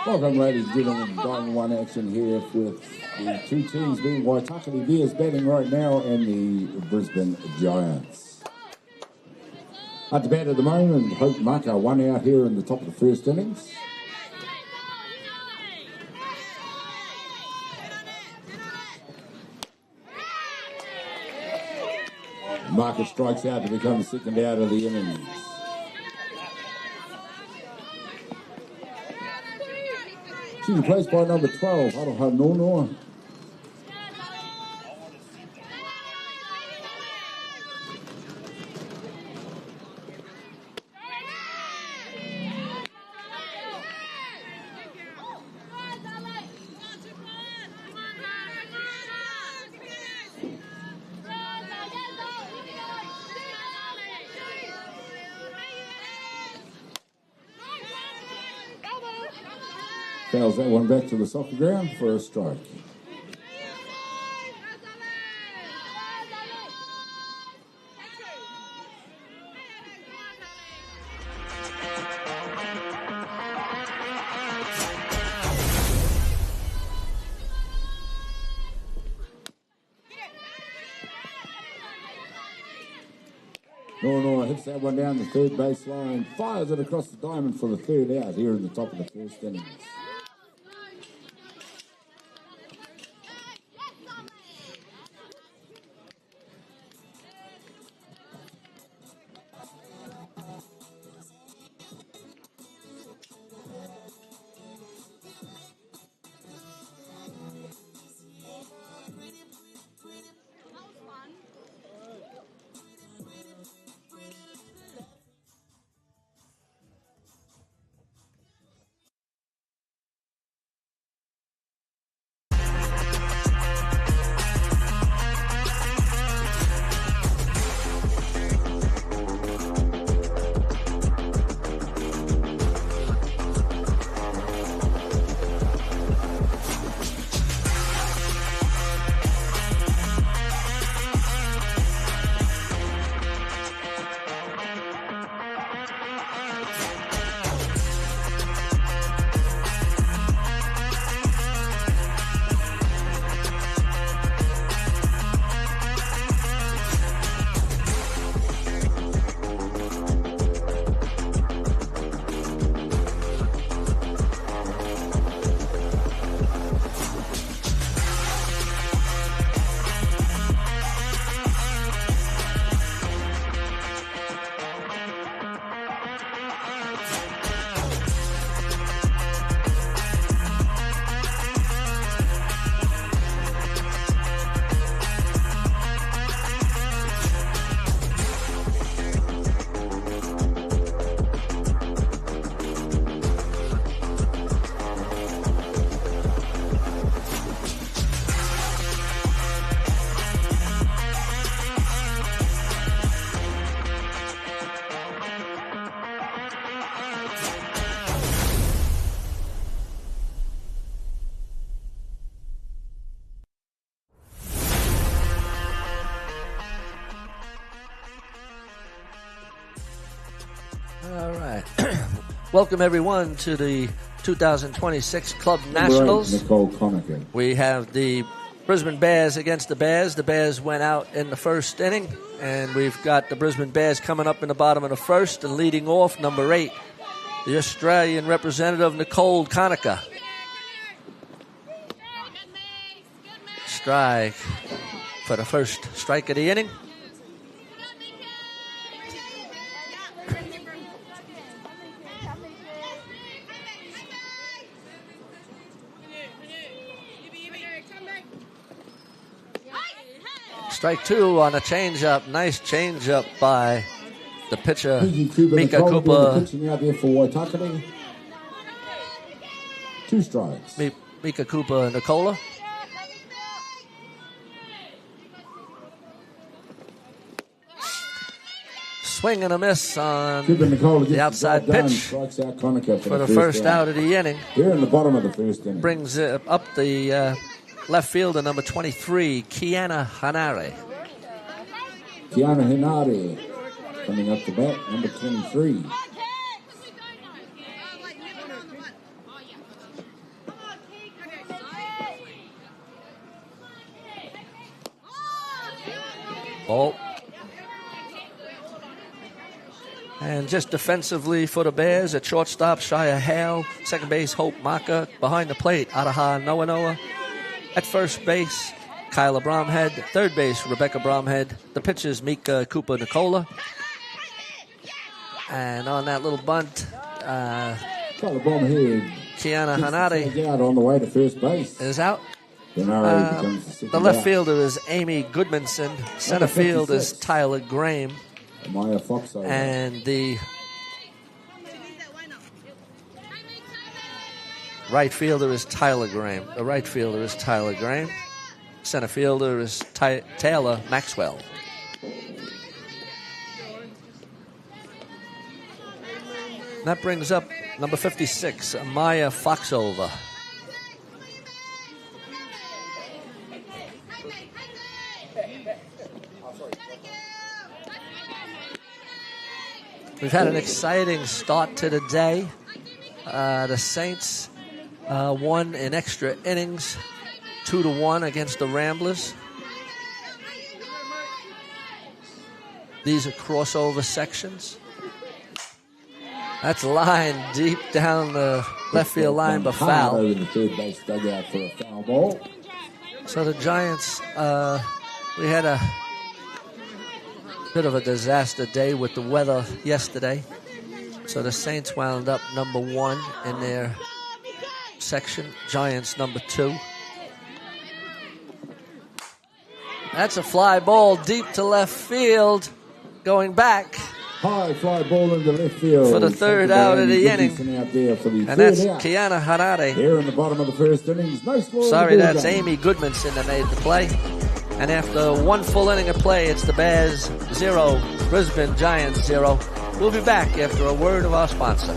Welcome, ladies and gentlemen. Diamond One action here with the two teams being Waitakere Bears batting right now and the Brisbane Giants. At the bat at the moment, Hope Maka one out here in the top of the first innings. Market strikes out to become the second out of the innings. She's replaced by number 12, Atiawa Nono. Fouls that one back to the soccer ground for a strike. No, hits that one down the third baseline, fires it across the diamond for the third out here in the top of the first innings. All right. Welcome, everyone, to the 2026 Club Nationals. We have the Brisbane Bears against the Bears. The Bears went out in the first inning, and we've got the Brisbane Bears coming up in the bottom of the first and leading off, number 8, the Australian representative, Nicole Conica. Strike for the first strike of the inning. Strike 2 on a changeup. Nice changeup by the pitcher, Mika Cooper. Pitching out there for Waitakere. 2 strikes. Mika Cooper and Nicola. Swing and a miss on the outside pitch for the first out of the inning. Here in the bottom of the first inning. Brings it up the left fielder, number 23, Kiana Hanare. Kiana Hanare coming up to bat, number 23. Ball. And just defensively for the Bears, at shortstop, Shia Hale. Second base, Hope Maka. Behind the plate, Ataha Noah. At first base, Kyla Bromhead. Third base, Rebecca Bromhead. The pitchers, Mika Cooper Nicola. And on that little bunt, Kyla Bromhead. Kiana Hanade Out on the way to first base. is out. The left fielder is Amy Goodmanson. Center field is Tyler Graham. Maya Fox over. And the right fielder is Tyler Graham. Center fielder is Taylor Maxwell. That brings up number 56, Maya Foxover. We've had an exciting start to the day. The Saints won in extra innings, 2-1 against the Ramblers. These are crossover sections. That's line deep down the left field line, but foul. Over the third base dugout for a foul ball. So the Giants, we had a bit of a disaster day with the weather yesterday. So the Saints wound up number 1 in their section. Giants number 2. That's a fly ball deep to left field. Going back. High fly ball into left field. For the third out of the inning. And that's Kiana Hanade. Here in the bottom of the first innings. No score. Sorry, that's Amy Goodmanson that made the play. And after one full inning of play, it's the Bears 0, Brisbane Giants 0. We'll be back after a word of our sponsor.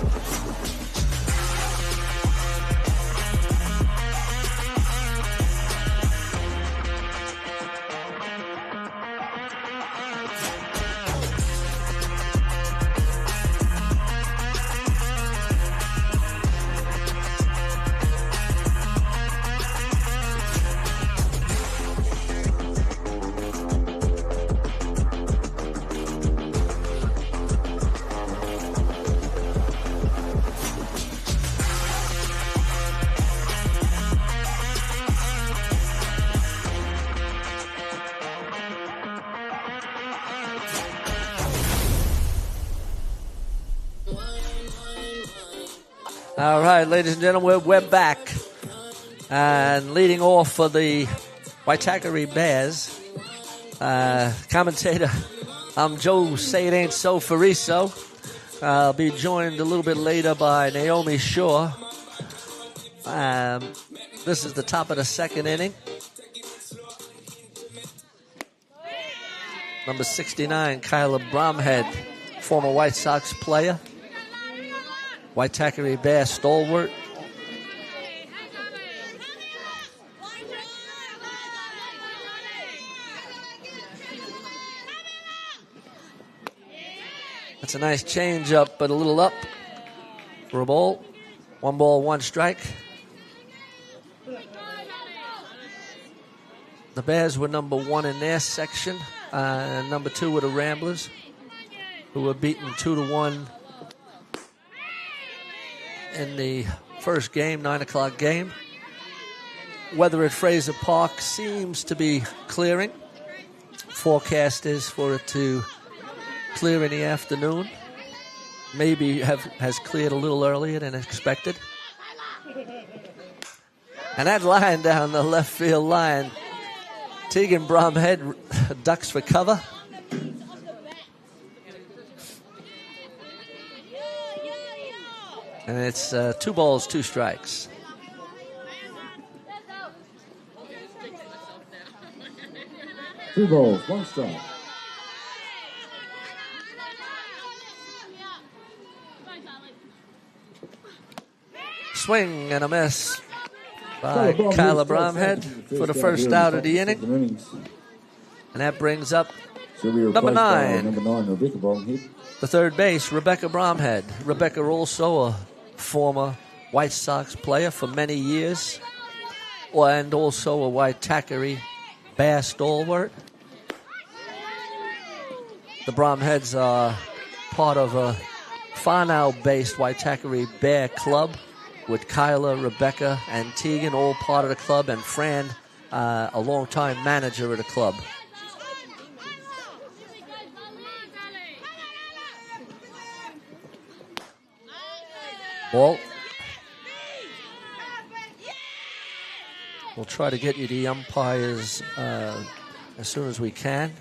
All right, ladies and gentlemen, we're back. And leading off for the Waitakere Bears, commentator, I'm Joe Say It Ain't So Fariso. I'll be joined a little bit later by Naomi Shaw. This is the top of the second inning. Number 69, Kyla Bromhead, former White Sox player. Waitakere Bear stalwart. That's a nice change up, but a little up for a ball. 1 ball, 1 strike. The Bears were number 1 in their section. Number 2 were the Ramblers, who were beaten 2-1 in the first game, 9 o'clock game. Weather at Fraser Park seems to be clearing. Forecast is for it to clear in the afternoon. Maybe has cleared a little earlier than expected. And that line down the left field line, Tegan Bromhead ducks for cover. And it's 2 balls, 2 strikes. Two balls, 1 strike. Swing and a miss by Kyla Bromhead for the first out of the inning. And that brings up number 9. Rebecca Bromhead. The third base, Rebecca Bromhead. Rebecca also a former White Sox player for many years, and also a Waitakere Bear stalwart. The Bromheads are part of a Whanau-based Waitakere Bear Club with Kyla, Rebecca, and Tegan all part of the club, and Fran, a longtime manager of the club. Ball. We'll try to get you the umpires as soon as we can.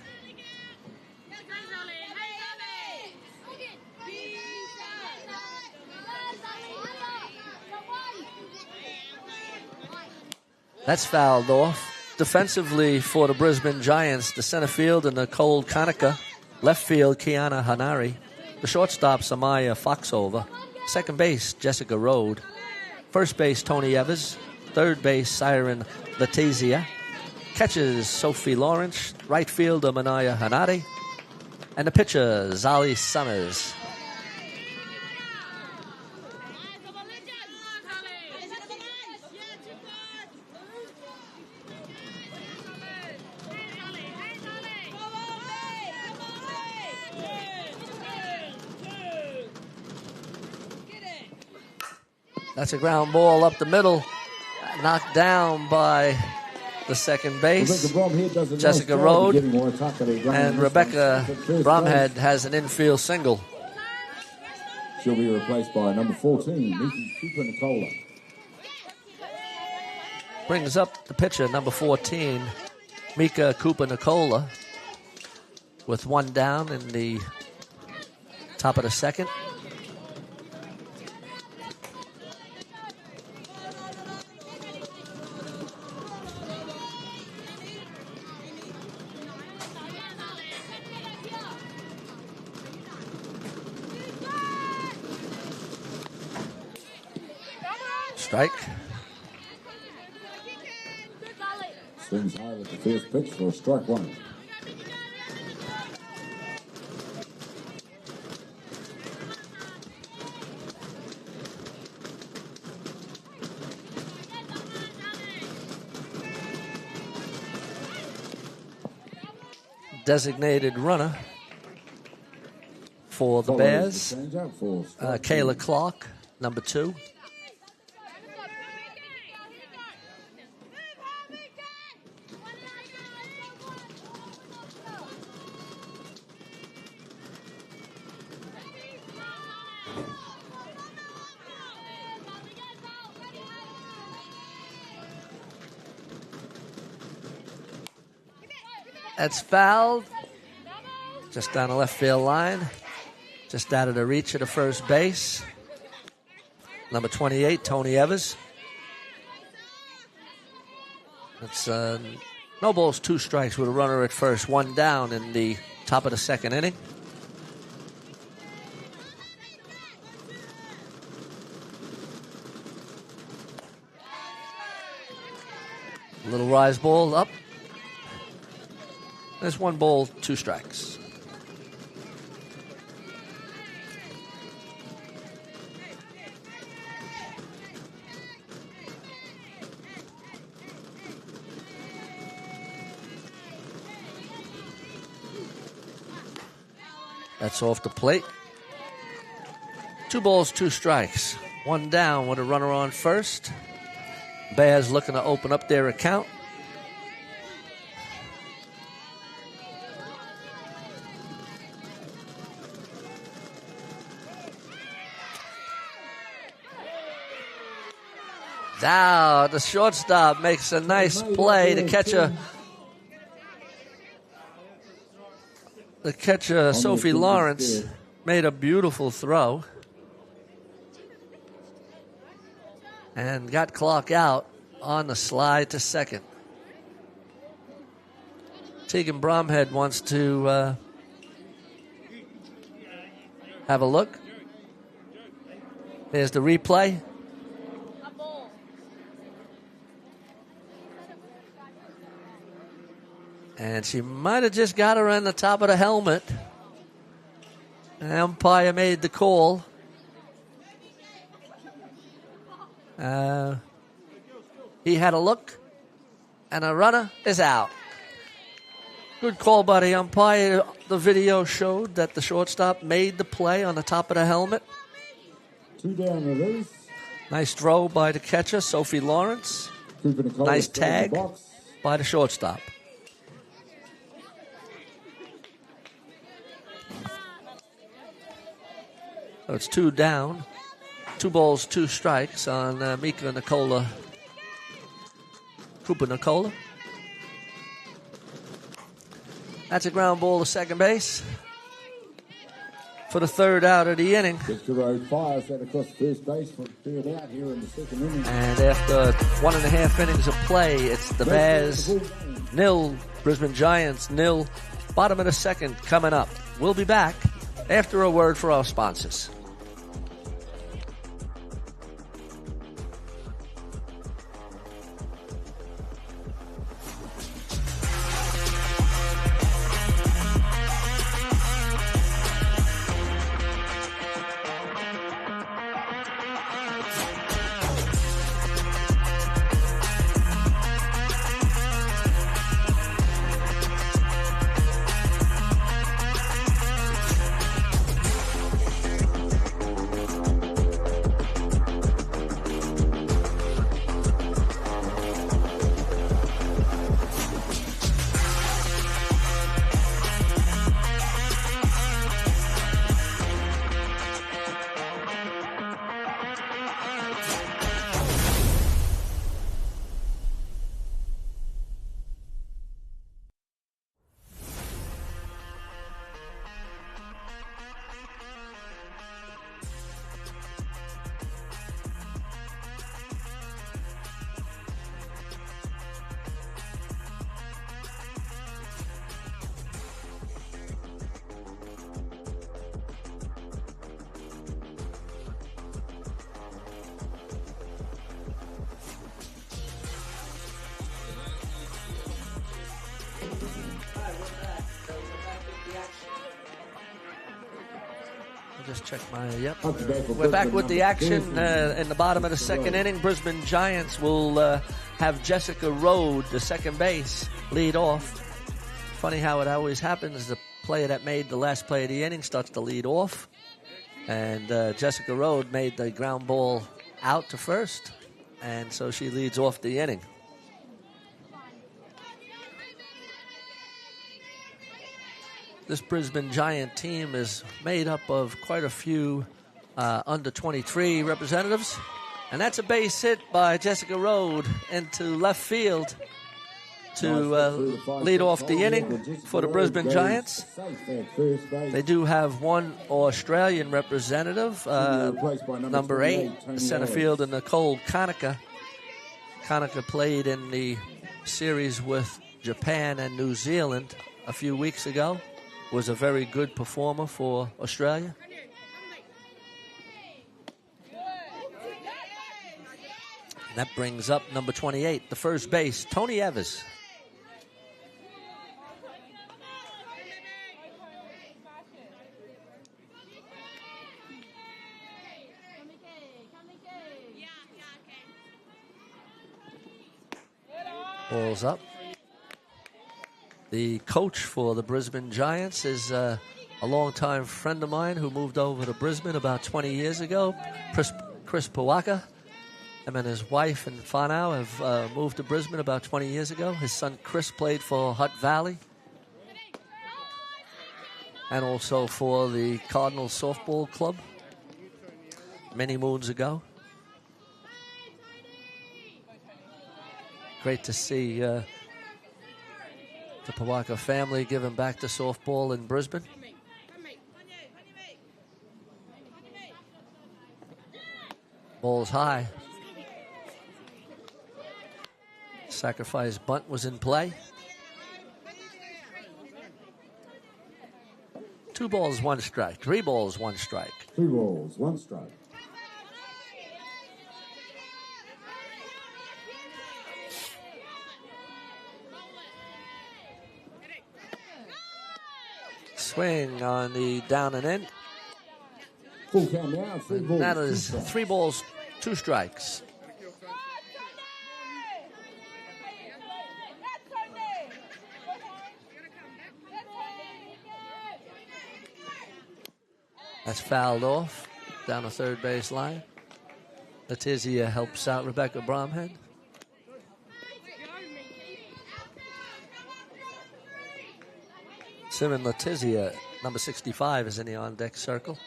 That's fouled off. Defensively for the Brisbane Giants, the center field and Nicole Kanaka. Left field, Kiana Hanari. The shortstop, Samaya Foxover. Second base, Jessica Rode. First base, Tony Evers. Third base, Siren Letizia. Catches, Sophie Lawrence. Right fielder, Manaya Hanari. And the pitcher, Zali Summers. That's a ground ball up the middle, knocked down by the second base. Jessica Rode, and Rebecca Bromhead has an infield single. She'll be replaced by number 14, Cooper Nicola. Brings up the pitcher, number 14, Mika Cooper Nicola, with one down in the top of the second. Strike. Swings high with the first pitch for strike one. Designated runner for the Bears, Kayla Clark, number 2. That's fouled. Just down the left field line. Just out of the reach of the first base. Number 28, Tony Evers. It's no balls, 2 strikes with a runner at first. One down in the top of the second inning. Little rise ball up. There's 1 ball, 2 strikes. That's off the plate. 2 balls, 2 strikes. 1 down with a runner on first. Bears looking to open up their account. Now the shortstop makes a nice play. The catcher, Sophie Lawrence, made a beautiful throw and got Clark out on the slide to second. Tegan Bromhead wants to have a look. There's the replay. And she might have just got her on the top of the helmet. The umpire made the call. He had a look, and a runner is out. Good call by the umpire. The video showed that the shortstop made the play on the top of the helmet. 2 down release. Nice throw by the catcher, Sophie Lawrence. Nice tag by the shortstop. So it's 2 down. 2 balls, 2 strikes on Cooper Nicola. That's a ground ball to second base for the 3rd out of the inning. Mr. Road fires that across first base for third out here in the 2nd inning. And after 1.5 innings of play, it's the Bears 0, Brisbane Giants 0. Bottom of the 2nd coming up. We'll be back after a word for our sponsors. Just check my, yep. We're back with the action in the bottom of the 2nd inning. Brisbane Giants will have Jessica Rode, the second base, lead off. Funny how it always happens. The player that made the last play of the inning starts to lead off. And Jessica Rode made the ground ball out to first. And so she leads off the inning. This Brisbane Giant team is made up of quite a few under 23 representatives. And that's a base hit by Jessica Rode into left field to lead off the inning for the Brisbane Giants. They do have one Australian representative, number 8, center fielder Nicole Conacher. Conacher played in the series with Japan and New Zealand a few weeks ago. Was a very good performer for Australia. And that brings up number 28, the first base, Tony Evers. Ball's up. The coach for the Brisbane Giants is a longtime friend of mine who moved over to Brisbane about 20 years ago, Chris Pawaka. Him and his wife and whānau have moved to Brisbane about 20 years ago. His son Chris played for Hutt Valley and also for the Cardinals Softball Club many moons ago. Great to see the Pawaka family giving back to softball in Brisbane. Ball's high. Sacrifice bunt was in play. 2 balls, 1 strike. 3 balls, 1 strike. 3 balls, 1 strike. Swing on the down and in. Full count now. 3 balls. That is 3 balls, 2 strikes. That's fouled off down the third base line. Letizia helps out Rebecca Bromhead. Siren Letizia, number 65, is in the on-deck circle.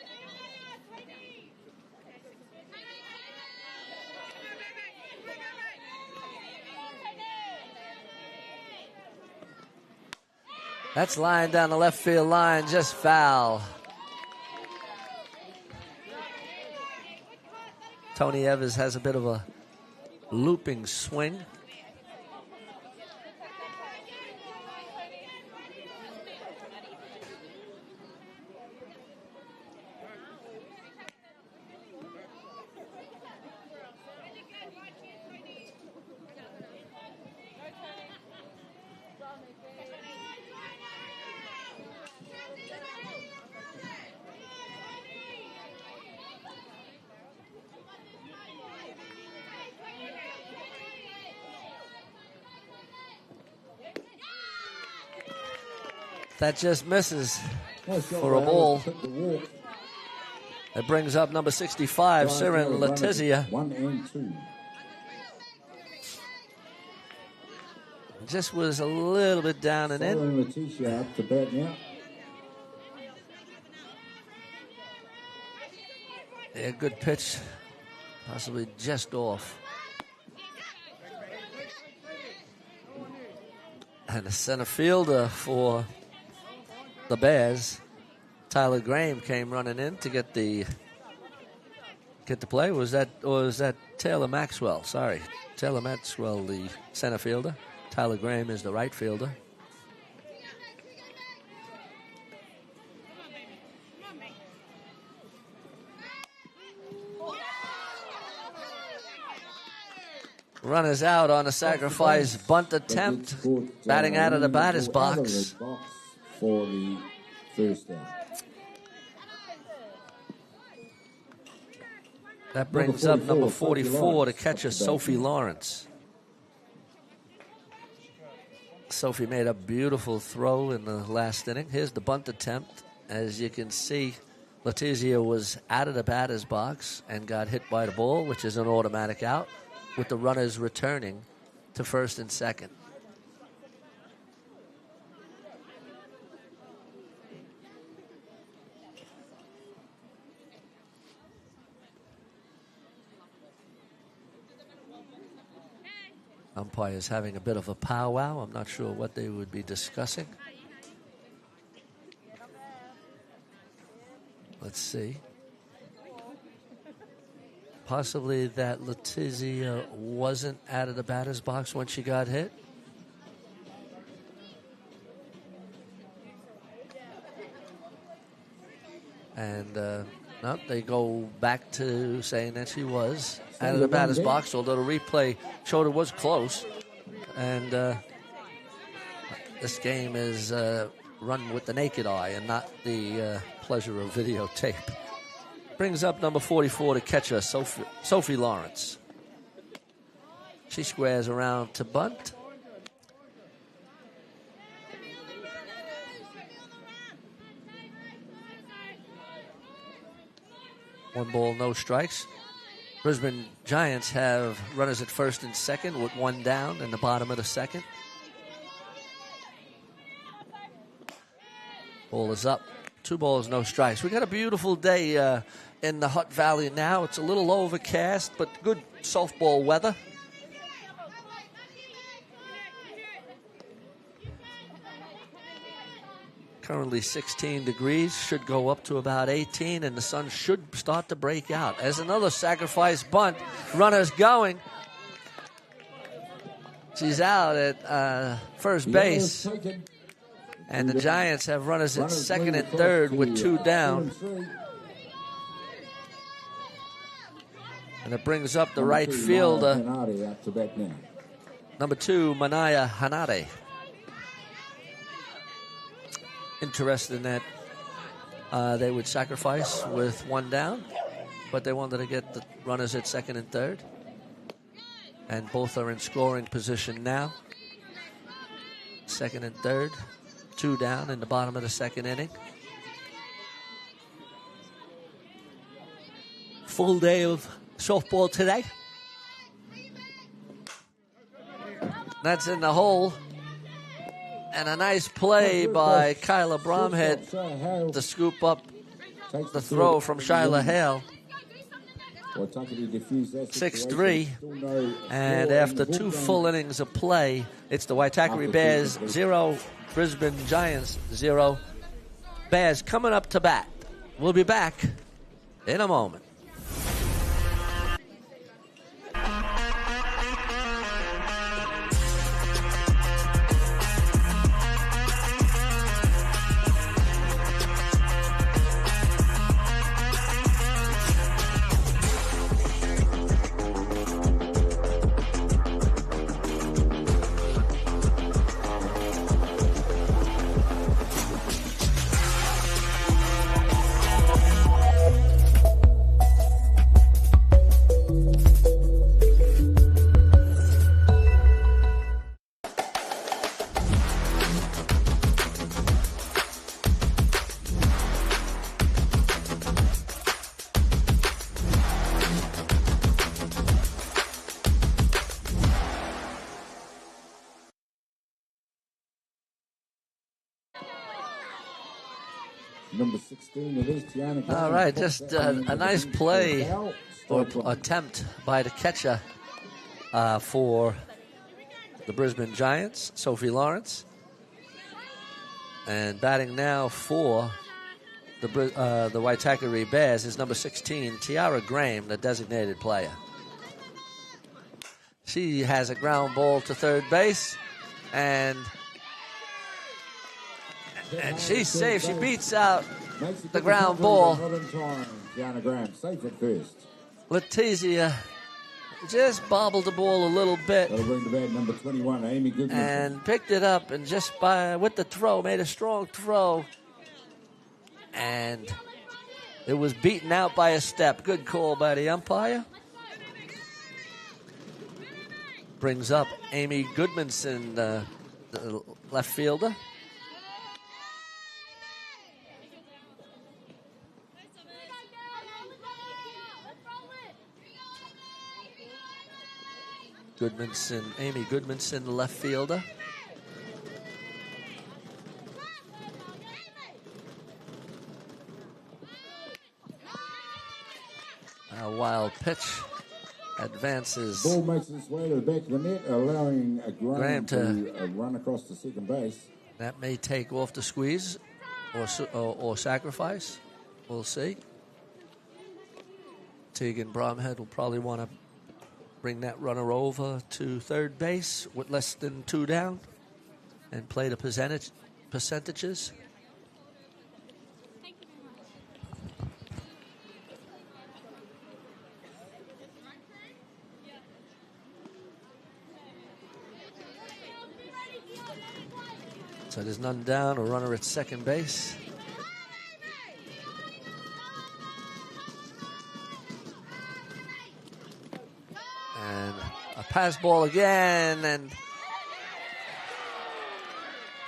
That's line down the left field line, just foul. Tony Evers has a bit of a looping swing. That just misses for a ball. It brings up number 65, Siren Letizia. 1 and 2. Just was a little bit down and in. Letizia up to bat now. Yeah, good pitch. Possibly just off. And the center fielder for the Bears, Tyler Graham, came running in to get the play. Was that Taylor Maxwell? Sorry, Taylor Maxwell, the center fielder. Tyler Graham is the right fielder. Runners out on a sacrifice bunt attempt. Batting out of the batter's box. For the first out. That brings up number 44 to catcher, Sophie Lawrence. Sophie made a beautiful throw in the last inning. Here's the bunt attempt. As you can see, Letizia was out of the batter's box and got hit by the ball, which is an automatic out, with the runners returning to first and second. Umpires having a bit of a powwow. I'm not sure what they would be discussing. Let's see. Possibly that Letizia wasn't out of the batter's box when she got hit. And no, they go back to saying that she was out of the batter's box, although the replay showed it was close. And this game is run with the naked eye and not the pleasure of videotape. Brings up number 44 to catcher, Sophie Lawrence. She squares around to bunt. One ball, no strikes. Brisbane Giants have runners at first and second with one down in the bottom of the second. Ball is up. 2 balls, no strikes. We got a beautiful day in the Hutt Valley now. It's a little overcast, but good softball weather. Currently 16 degrees, should go up to about 18, and the sun should start to break out. As another sacrifice bunt, runners going. She's out at first base. And the Giants have runners at second and third with 2 down. And it brings up the right fielder, number 2, Manaya Hanade. Interested in that they would sacrifice with 1 down, but they wanted to get the runners at second and third. And both are in scoring position now. Second and third, 2 down in the bottom of the second inning. full day of softball today. That's in the hole. And a nice play by Kyla Bromhead to scoop up the throw from Shyla Hale. 6-3. And after 2 full innings of play, it's the Waitakere Bears 0, Brisbane Giants 0. Bears coming up to bat. We'll be back in a moment. Number 16 it is, Tiana. All right, just a nice play or attempt by the catcher for the Brisbane Giants, Sophie Lawrence. And batting now for the Waitakere Bears is number 16, Tiara Graham, the designated player. She has a ground ball to third base, and she's safe. She beats out the ground ball. Letizia just bobbled the ball a little bit. That'll bring to bat number 21, Amy Goodman. And picked it up, and just with the throw, made a strong throw. And it was beaten out by a step. Good call by the umpire. Brings up Amy Goodmanson, the left fielder. Amy Goodmanson, the left fielder. A wild pitch advances. Ball makes its way to the back of the net, allowing Graham to run across the second base. That may take off the squeeze or sacrifice. We'll see. Tegan Bromhead will probably want to bring that runner over to third base with less than 2 down and play the percentages. So there's none down, a runner at second base. And a pass ball again,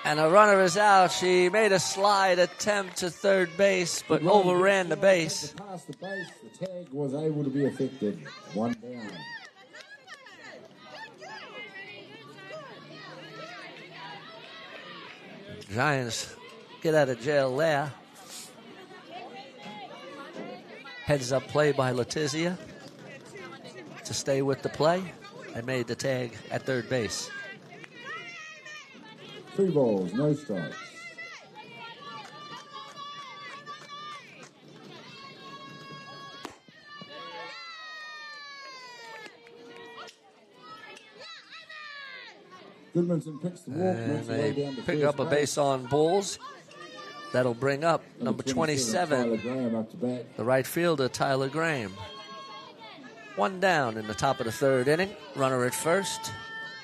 and a runner is out. She made a slide attempt to third base, but overran the base. Past the base, the tag was able to be affected. 1 down. Giants get out of jail there. Heads up play by Letizia to stay with the play and made the tag at third base. 3 balls, no strikes. Goodmanson picks the walk, and they pick up a base on balls. That'll bring up number 27, the right fielder, Tyler Graham. 1 down in the top of the 3rd inning. Runner at first.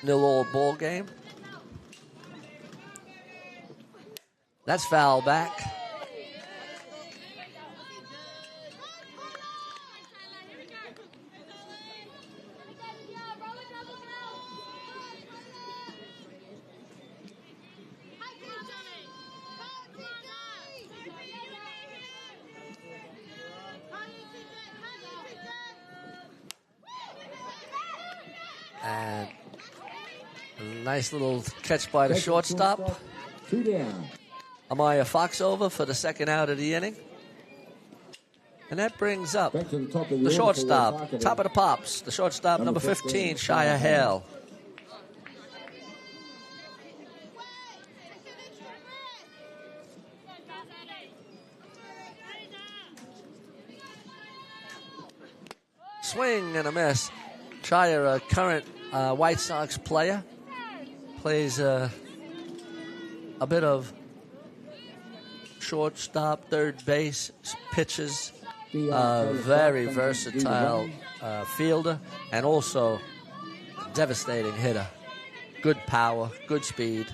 0-0 ball game. That's foul back. And a nice little catch by the shortstop. 2 down. Amaya Fox over for the second out of the inning. And that brings up Back to the top of the order shortstop, for Waitakere. top of the pops, the shortstop, number 15, Shia Hale. Swing and a miss. Shia, a current White Sox player, plays a bit of shortstop, third base, pitches. Very versatile fielder, and also devastating hitter. Good power, good speed.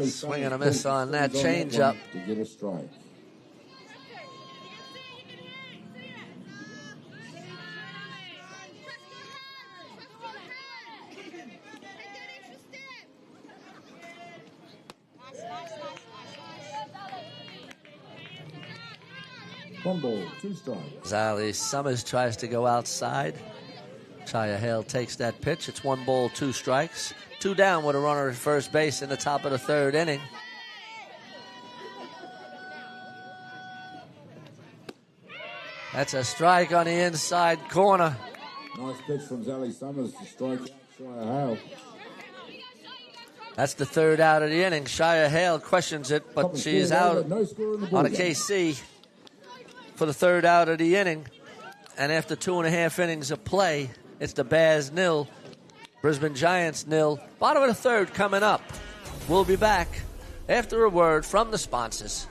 Swing and a miss on that changeup. To get a strike. One ball, 2 strikes. Zali Summers tries to go outside. Shia Hale takes that pitch. It's 1 ball, 2 strikes. 2 down with a runner at first base in the top of the third inning. That's a strike on the inside corner. Nice pitch from Zali Summers to strike out Shia Hale. That's the third out of the inning. Shia Hale questions it, but she is out on a KC for the third out of the inning. And after 2.5 innings of play, it's the Bears 0, Brisbane Giants 0. Bottom of the third coming up. We'll be back after a word from the sponsors.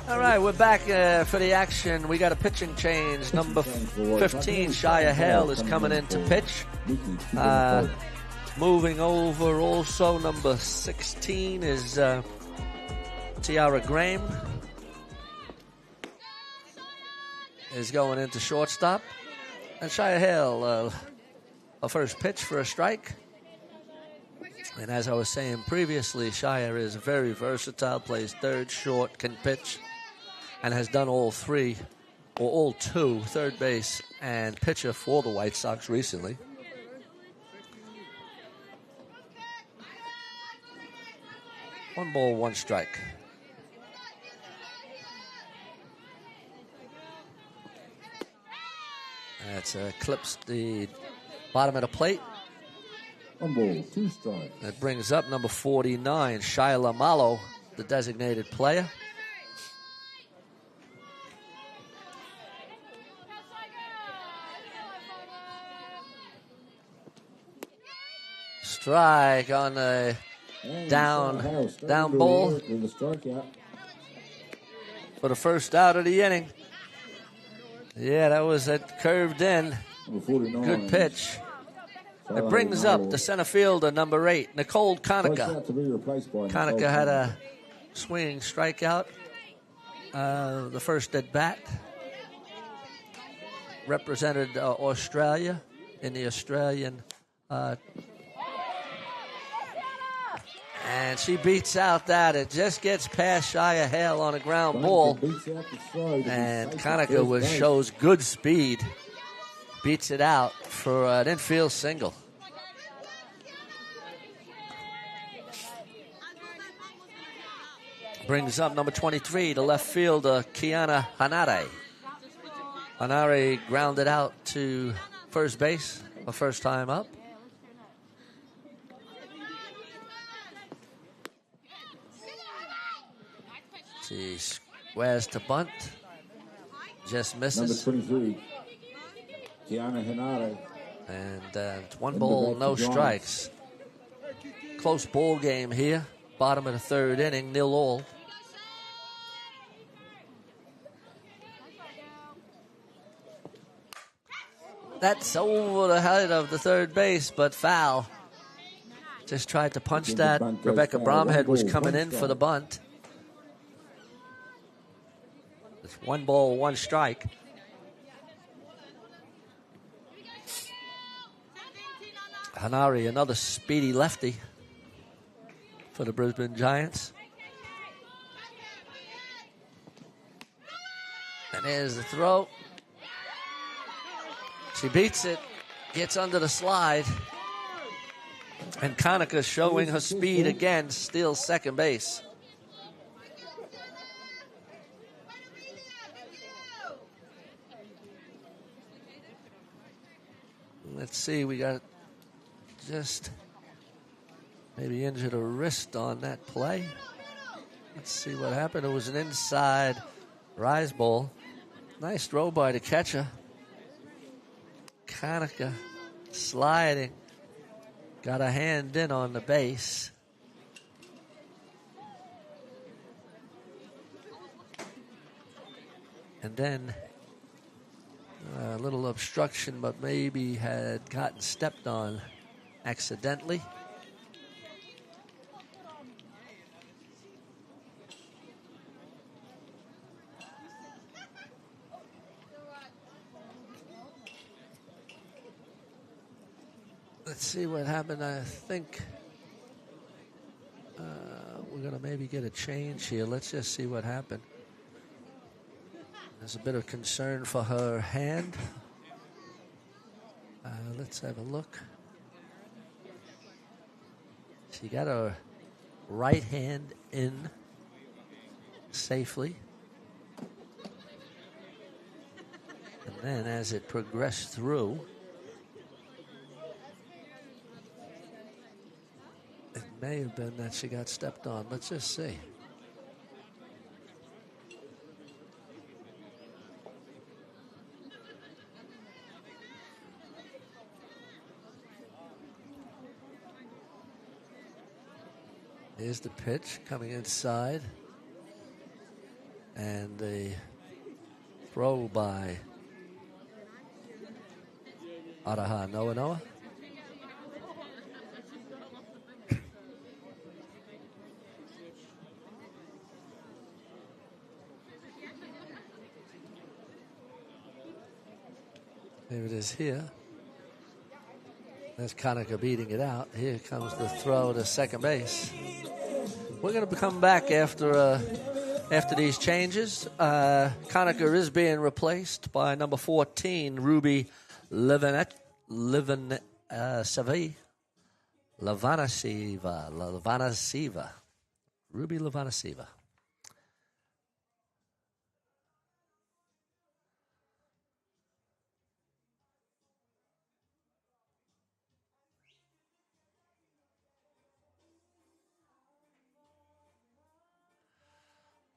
All right, we're back for the action. We got a pitching change. Number 15, Shia Hale, is coming in to pitch. Moving over also, number 16 is Tiara Graham. Is going into shortstop. And Shia Hale, a first pitch for a strike. And as I was saying previously, Shia is very versatile, plays third, short, can pitch, and has done all three, or all two, third base and pitcher for the White Sox recently. One ball, one strike. That's clips the bottom of the plate. One ball, two strikes. That brings up number 49, Shyla Malo, the designated player. Strike on the down ball for the first out of the inning. Yeah, that was that curved in. Good pitch. It brings up the center fielder, number 8, Nicole Conica. Conica had a swinging strikeout the first at bat. Represented Australia in the Australian. And she beats out that. It just gets past Shia Hale on a ground ball. And Conica shows good speed. Beats it out for an infield single. Brings up number 23, the left fielder, Kiana Hanare. Hanare grounded out to first base the first time up. She squares to bunt. Just misses. Number 23, Kiana Hanare. And it's 1 ball, no strikes. Close ball game here. Bottom of the 3rd inning, 0-0. That's over the head of the third base, but foul. Just tried to punch that. Rebecca Bromhead was coming in for the bunt. It's 1 ball, 1 strike. Hanari, another speedy lefty for the Brisbane Giants. And there's the throw. She beats it, gets under the slide. And Conica showing her speed again, steals second base. Let's see, we got just maybe injured a wrist on that play. Let's see what happened. It was an inside rise ball. Nice throw by the catcher. Conica sliding. Got a hand in on the base. And then a little obstruction, but maybe had gotten stepped on accidentally. Let's see what happened. I think we're going to maybe get a change here. Let's just see what happened. There's a bit of concern for her hand. Let's have a look. She got her right hand in safely. And then as it progressed through, it may have been that she got stepped on. Let's just see. Here's the pitch coming inside. And the throw by Araha Noa. There it is here. That's Conica beating it out. Here comes the throw to second base. We're going to come back after these changes. Conica is being replaced by number 14, Ruby Lavanasiva. Ruby Lavanasiva.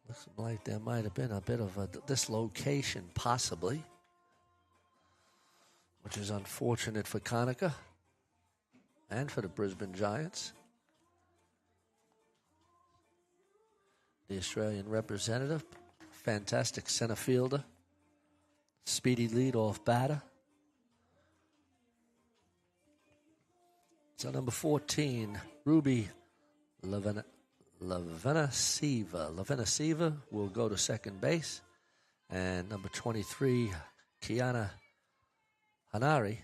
Looks like there might have been a bit of a dislocation, possibly, which is unfortunate for Conica and for the Brisbane Giants. The Australian representative, fantastic center fielder, speedy leadoff batter. So number 14, Ruby Lavenasiva will go to second base. And number 23, Kiana Hanari,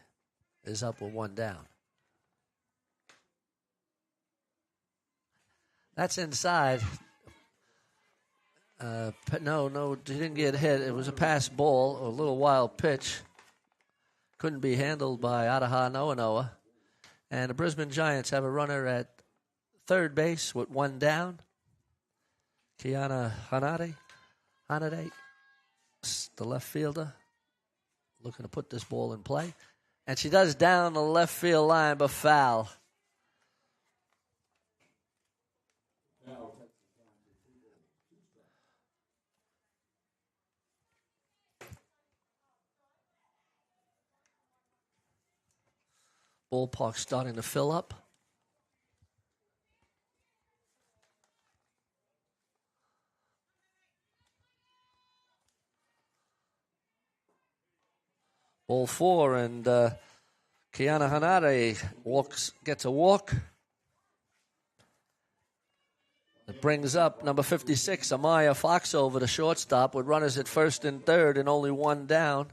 is up with one down. That's inside. No, he didn't get hit. It was a pass ball, a little wild pitch. Couldn't be handled by Ataha Noa. And the Brisbane Giants have a runner at third base with one down. Kiana Hanade, the left fielder, looking to put this ball in play. And she does down the left field line, but foul. Ballpark starting to fill up. Ball 4, and Kiana Hanare gets a walk. It brings up number 56, Amaya Fox, over the shortstop with runners at first and third and only one down.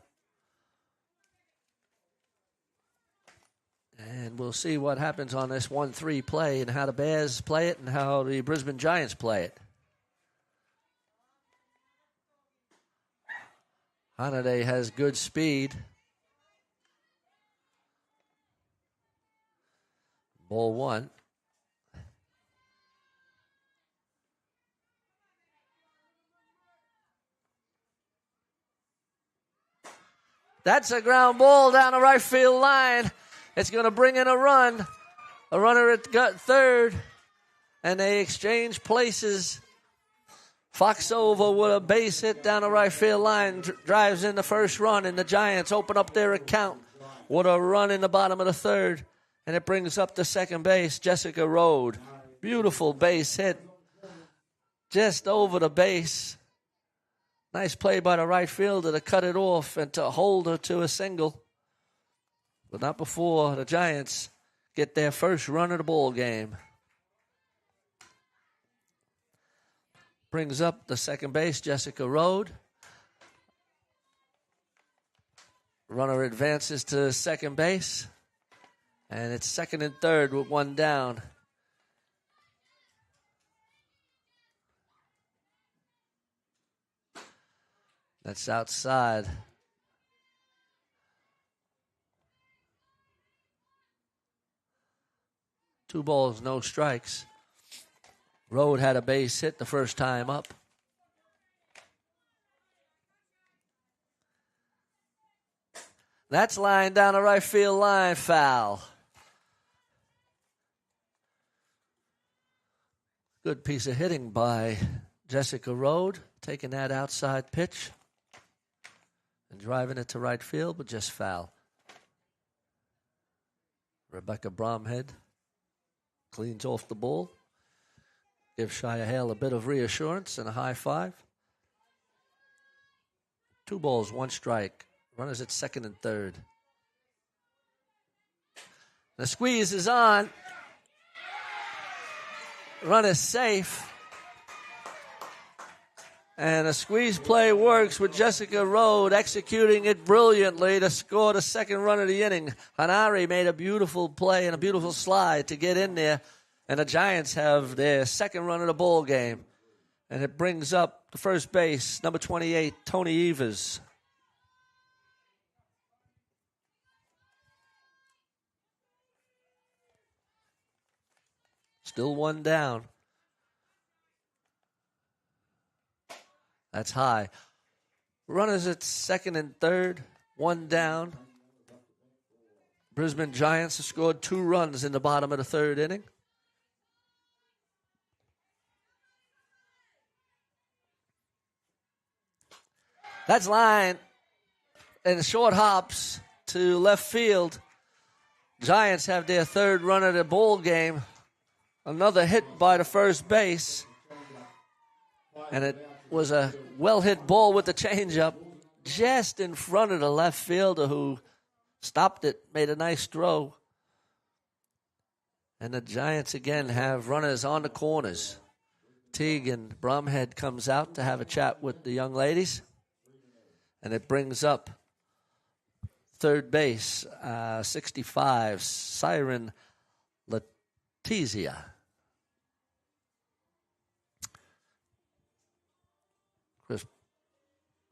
And we'll see what happens on this 1-3 play and how the Bears play it and how the Brisbane Giants play it. Hanaday has good speed. Ball 1. That's a ground ball down the right field line. It's going to bring in a run. A runner at third. And they exchange places. Fox over with a base hit down the right field line. Drives in the first run. And the Giants open up their account with a run in the bottom of the third. And it brings up the second base, Jessica Rode. Beautiful base hit. Just over the base. Nice play by the right fielder to cut it off and to hold her to a single. But not before the Giants get their first run of the ball game. Brings up the second base, Jessica Rode. Runner advances to second base. And it's second and third with one down. That's outside. Two balls, no strikes. Rode had a base hit the first time up. That's lined down the right field line, foul. Good piece of hitting by Jessica Rode, taking that outside pitch and driving it to right field, but just foul. Rebecca Bromhead cleans off the ball, gives Shia Hale a bit of reassurance and a high five. 2 balls, 1 strike. Runners at second and third. The squeeze is on. Run is safe. And a squeeze play works with Jessica Rode executing it brilliantly to score the second run of the inning. Hanari made a beautiful play and a beautiful slide to get in there. And the Giants have their second run of the ball game. And it brings up the first base, number 28, Tony Evers. Still one down. That's high. Runners at second and third, one down. Brisbane Giants have scored 2 runs in the bottom of the third inning. That's line and short hops to left field. Giants have their third run of the ball game. Another hit by the first base. And it was a well-hit ball with the changeup. just in front of the left fielder who stopped it, made a nice throw. And the Giants again have runners on the corners. Teague and Bromhead comes out to have a chat with the young ladies. And it brings up third base, 65, Siren Letizia.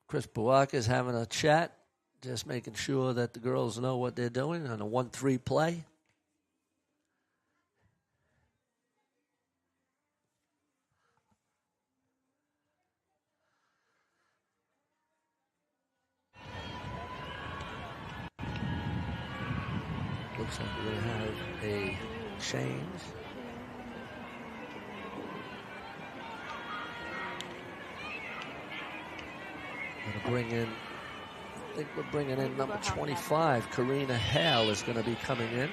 Chris Buak is having a chat, just making sure that the girls know what they're doing on a 1-3 play. Looks like we're going to have a change. Going to bring in, I think we're bringing in number 25, Karina Hale is going to be coming in.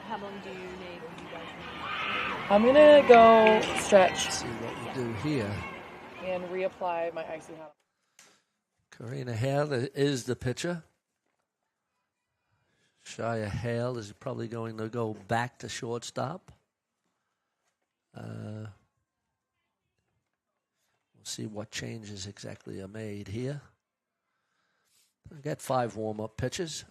How long do you need? I'm going to go stretch. Let's see what we do here. And reapply my icy hot. Karina Hale is the pitcher. Shia Hale is probably going to go back to shortstop. We'll see what changes exactly are made here. I got 5 warm-up pitches.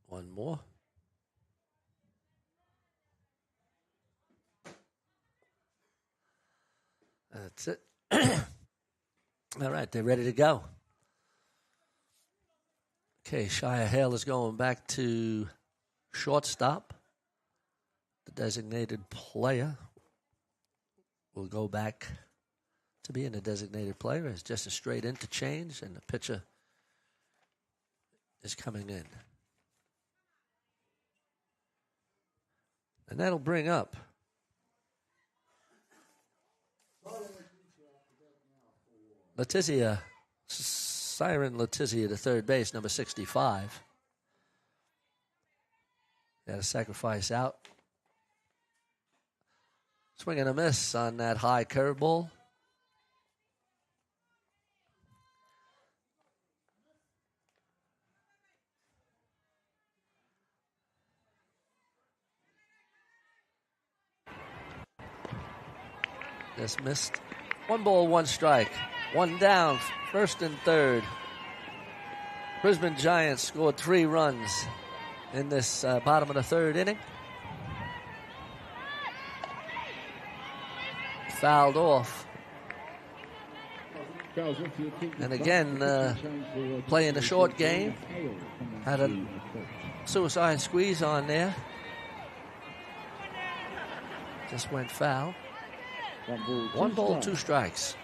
One more. That's it. All right, they're ready to go. Okay, Shia Hale is going back to shortstop. The designated player will go back to being a designated player. It's just a straight interchange, and the pitcher is coming in. And that'll bring up Letizia, Siren Letizia to third base, number 65. Got a sacrifice out. Swing and a miss on that high curveball. Just missed. 1 ball, 1 strike. 1 down, first and third. Brisbane Giants scored 3 runs in this bottom of the third inning. Fouled off. And again, playing the short game. Had a suicide squeeze on there. Just went foul. 1 ball, 2 strikes.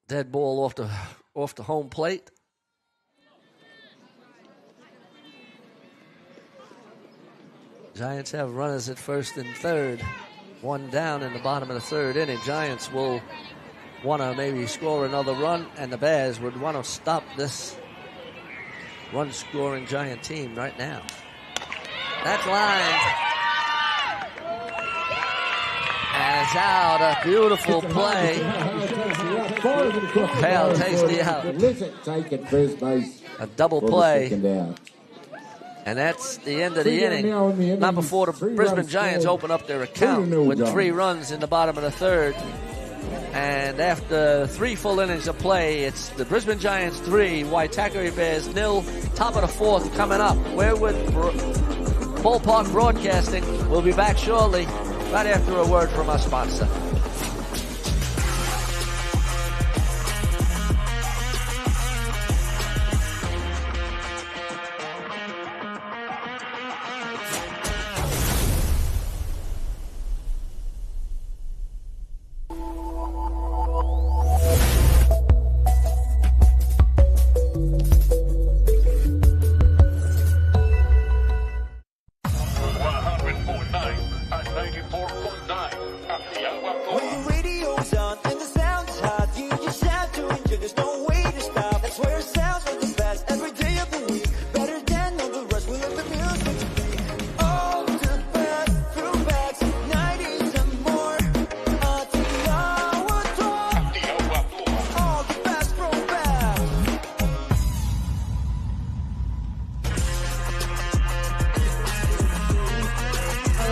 Dead ball off the home plate. Giants have runners at first and third. 1 down in the bottom of the third inning. Giants will want to maybe score another run, and the Bears would want to stop this run-scoring Giant team right now. That's lined. And it's out. A beautiful play. Hale takes the out. A double play. And that's the end of the inning. Not before the Brisbane Giants open up their account with 3 runs in the bottom of the third. And after 3 full innings of play, it's the Brisbane Giants 3, Waitakere Bears 0. Top of the 4th coming up. We're with Ballpark Broadcasting. We'll be back shortly, right after a word from our sponsor.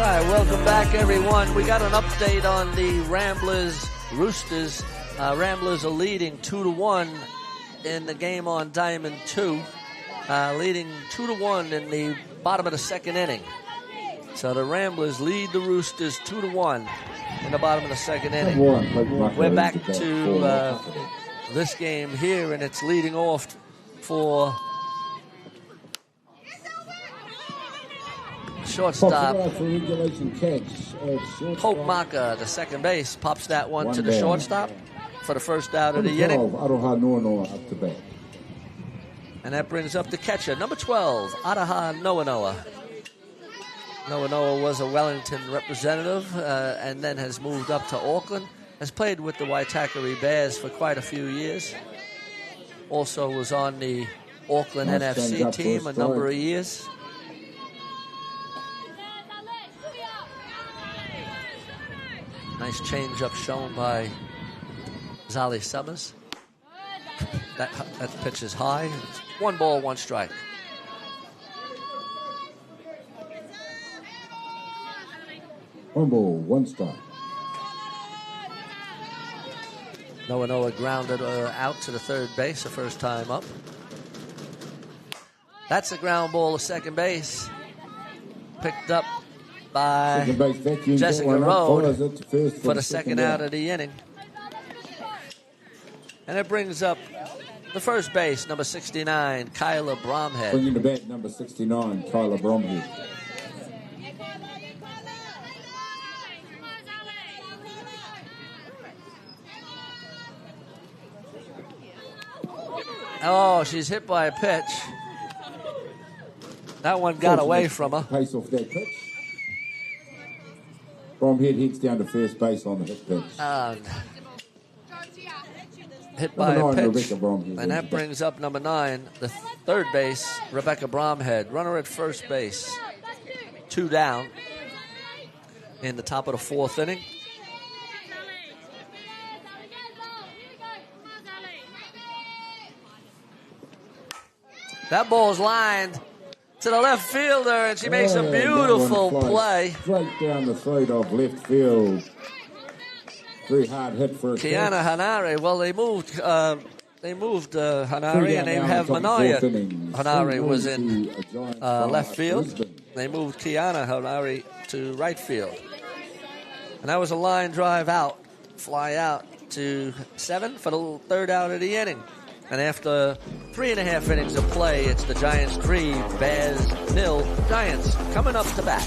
right, welcome back, everyone. We got an update on the Ramblers Roosters. Ramblers are leading 2-1 in the game on Diamond 2, leading 2-1 in the bottom of the second inning. So the Ramblers lead the Roosters 2-1 in the bottom of the second inning. We're back to this game here, and it's leading off for shortstop. Hope Maka, the second base, pops that one to the shortstop for the first out of the inning. And that brings up the catcher, number 12, Ataha Noanoa. Noanoa was a Wellington representative and then has moved up to Auckland. Has played with the Waitakere Bears for quite a few years. Also was on the Auckland NFC team a number of years. Nice change-up shown by Zali Summers. That pitch is high. It's 1 ball, 1 strike. One ball, 1 strike. Noah grounded out to the third base the first time up. That's a ground ball to second base. Picked up by Jessica Road for the second out of the inning. And it brings up the first base, number 69, Kyla Bromhead. Bringing the bat, number 69, Kyla Bromhead. Oh, she's hit by a pitch. That one got away from her. Pace off that pitch. Bromhead hits down to first base on the hit pitch. Hit by a pitch. And that brings up number 9, the third base, Rebecca Bromhead. Runner at first base. 2 down in the top of the 4th inning. That ball's lined to the left fielder, and she makes a beautiful play. Straight down the throat of left field. Very hard hit for a Kiana Hanare. Well, they moved Hanare, and they have Manaya. Hanare was in left field. They moved Kiana Hanare to right field. And that was a line drive out, fly out to 7 for the third out of the inning. And after 3.5 innings of play, it's the Giants 3, Bears 0. Giants coming up to bat.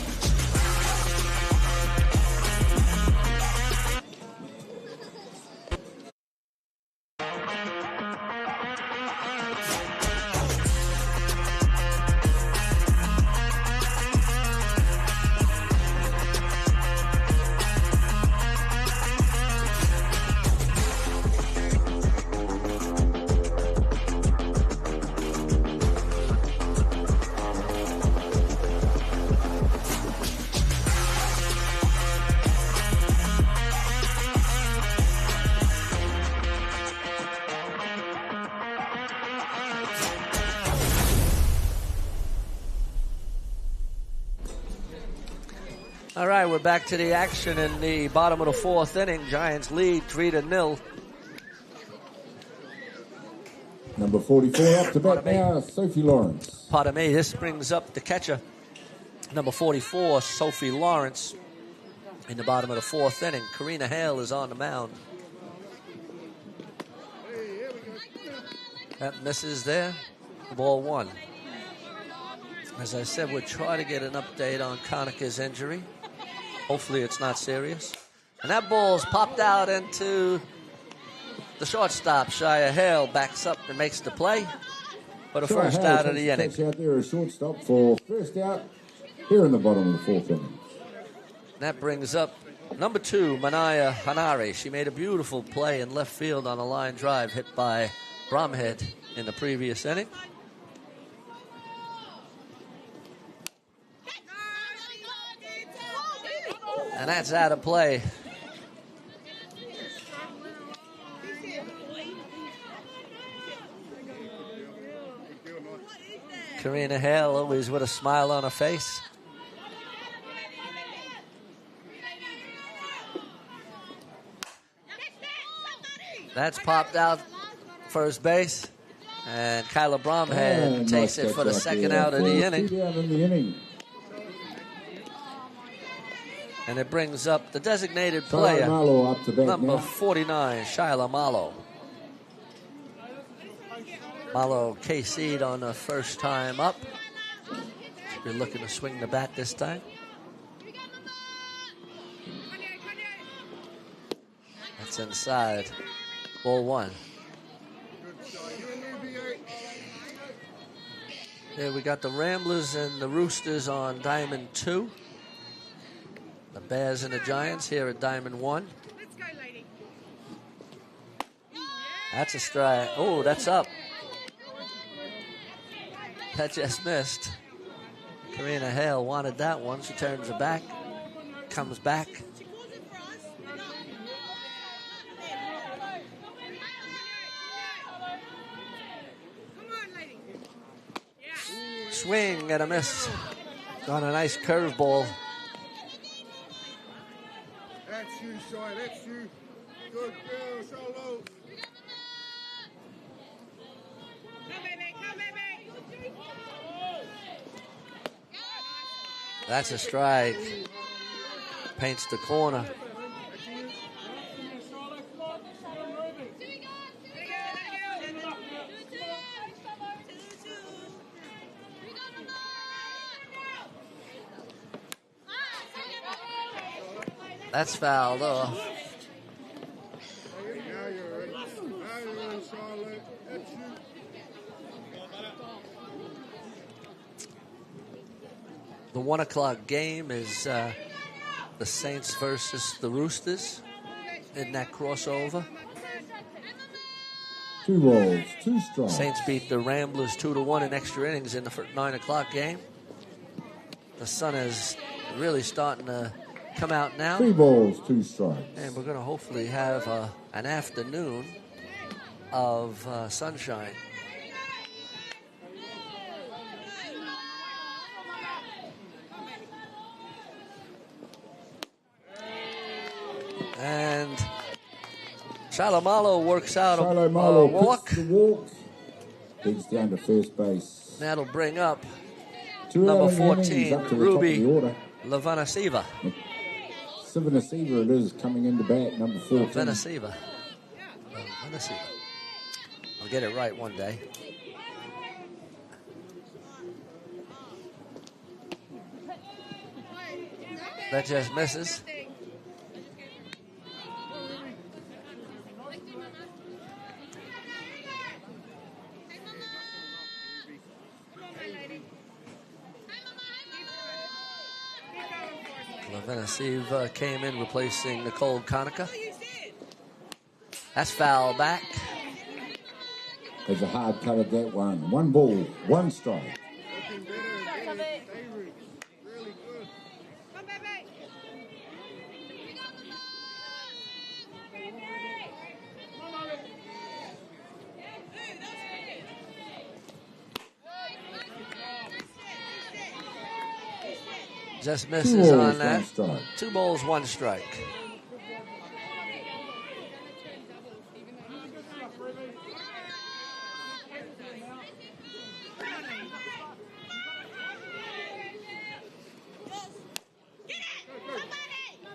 All right, we're back to the action in the bottom of the 4th inning. Giants lead 3-0. Number 44 up to bat now, Sophie Lawrence. Pardon me, this brings up the catcher, number 44, Sophie Lawrence, in the bottom of the 4th inning. Karina Hale is on the mound. That misses there. Ball 1. As I said, we'll try to get an update on Conacher's injury. Hopefully it's not serious. And that ball's popped out into the shortstop. Shia Hale backs up and makes the play for the first out of the inning. Out there, a shortstop for first out here in the bottom of the 4th inning. That brings up number 2, Manaya Hanare. She made a beautiful play in left field on a line drive hit by Bromhead in the previous inning. And that's out of play. Karina Hale always with a smile on her face. That's popped out first base. And Kyla Bromhead takes it for the second out of the inning. And it brings up the designated player, number 49, Shyla Malo. Malo KC'd on the first time up. We're looking to swing the bat this time. That's inside. Ball one. Here we got the Ramblers and the Roosters on Diamond 2. The Bears and the Giants here at Diamond 1. That's a strike. Oh, that's up. That just missed. Karina Hale wanted that one. She turns her back. Comes back. Swing and a miss. On a nice curveball. That's you, Shy. That's you. Good girl, solo. That's a strike. Paints the corner. That's fouled off. The 1 o'clock game is the Saints versus the Roosters in that crossover. 2 balls, 2 strikes. Saints beat the Ramblers 2-1 in extra innings in the 9 o'clock game. The sun is really starting to come out now. 3 balls, 2 strikes. And we're going to hopefully have an afternoon of sunshine. And Shalamalo works out a walk. The walk. Digs down to first base. That'll bring up number 14, Ruby Lavanasiva. Sivanasiva it is coming into bat, number 14. Lavanasiva. I'll get it right one day. That just misses. Lavanasiva came in replacing Nicole Conica. That's foul back. There's a hard cut at that one. 1 ball, 1 strike. Just misses on that. 2 balls, 1 strike.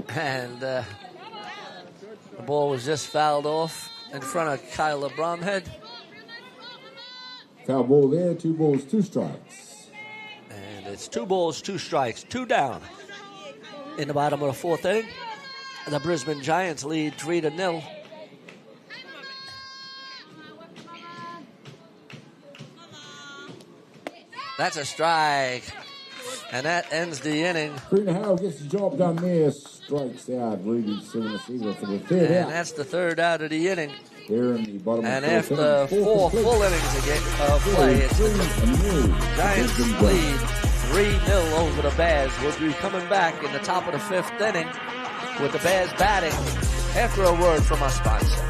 And the ball was just fouled off in front of Kyla Bromhead. Foul ball there, 2 balls, 2 strikes. And it's 2 balls, 2 strikes, 2 down. In the bottom of the 4th inning, the Brisbane Giants lead 3-0. That's a strike. And that ends the inning. Karina Howell gets the job done there. Strikes out Ruby Sivanasiva for the 3rd out. And that's the 3rd out of the inning. There in the bottom and of the 4th after 4 full innings of play, it's the Giants lead 3-0 over the Bears. We'll be coming back in the top of the 5th inning with the Bears batting after a word from our sponsor.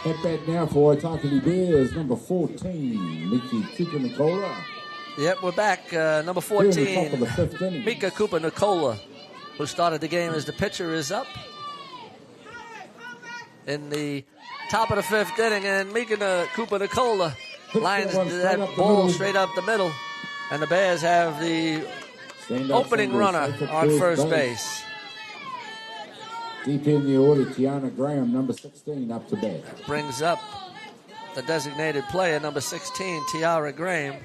At bat now for Waitakere Bears, number 14, Miki Cooper-Nicola. Yep, we're back. Number 14, top of the fifth inning. Mika Cooper-Nicola, who started the game as the pitcher, is up in the top of the fifth inning, and Mika Cooper-Nicola lines that ball straight up the middle, and the Bears have the opening runner on first base. Deep in the order, Tiana Graham, number 16, up to bat. Brings up the designated player, number 16, Tiara Graham.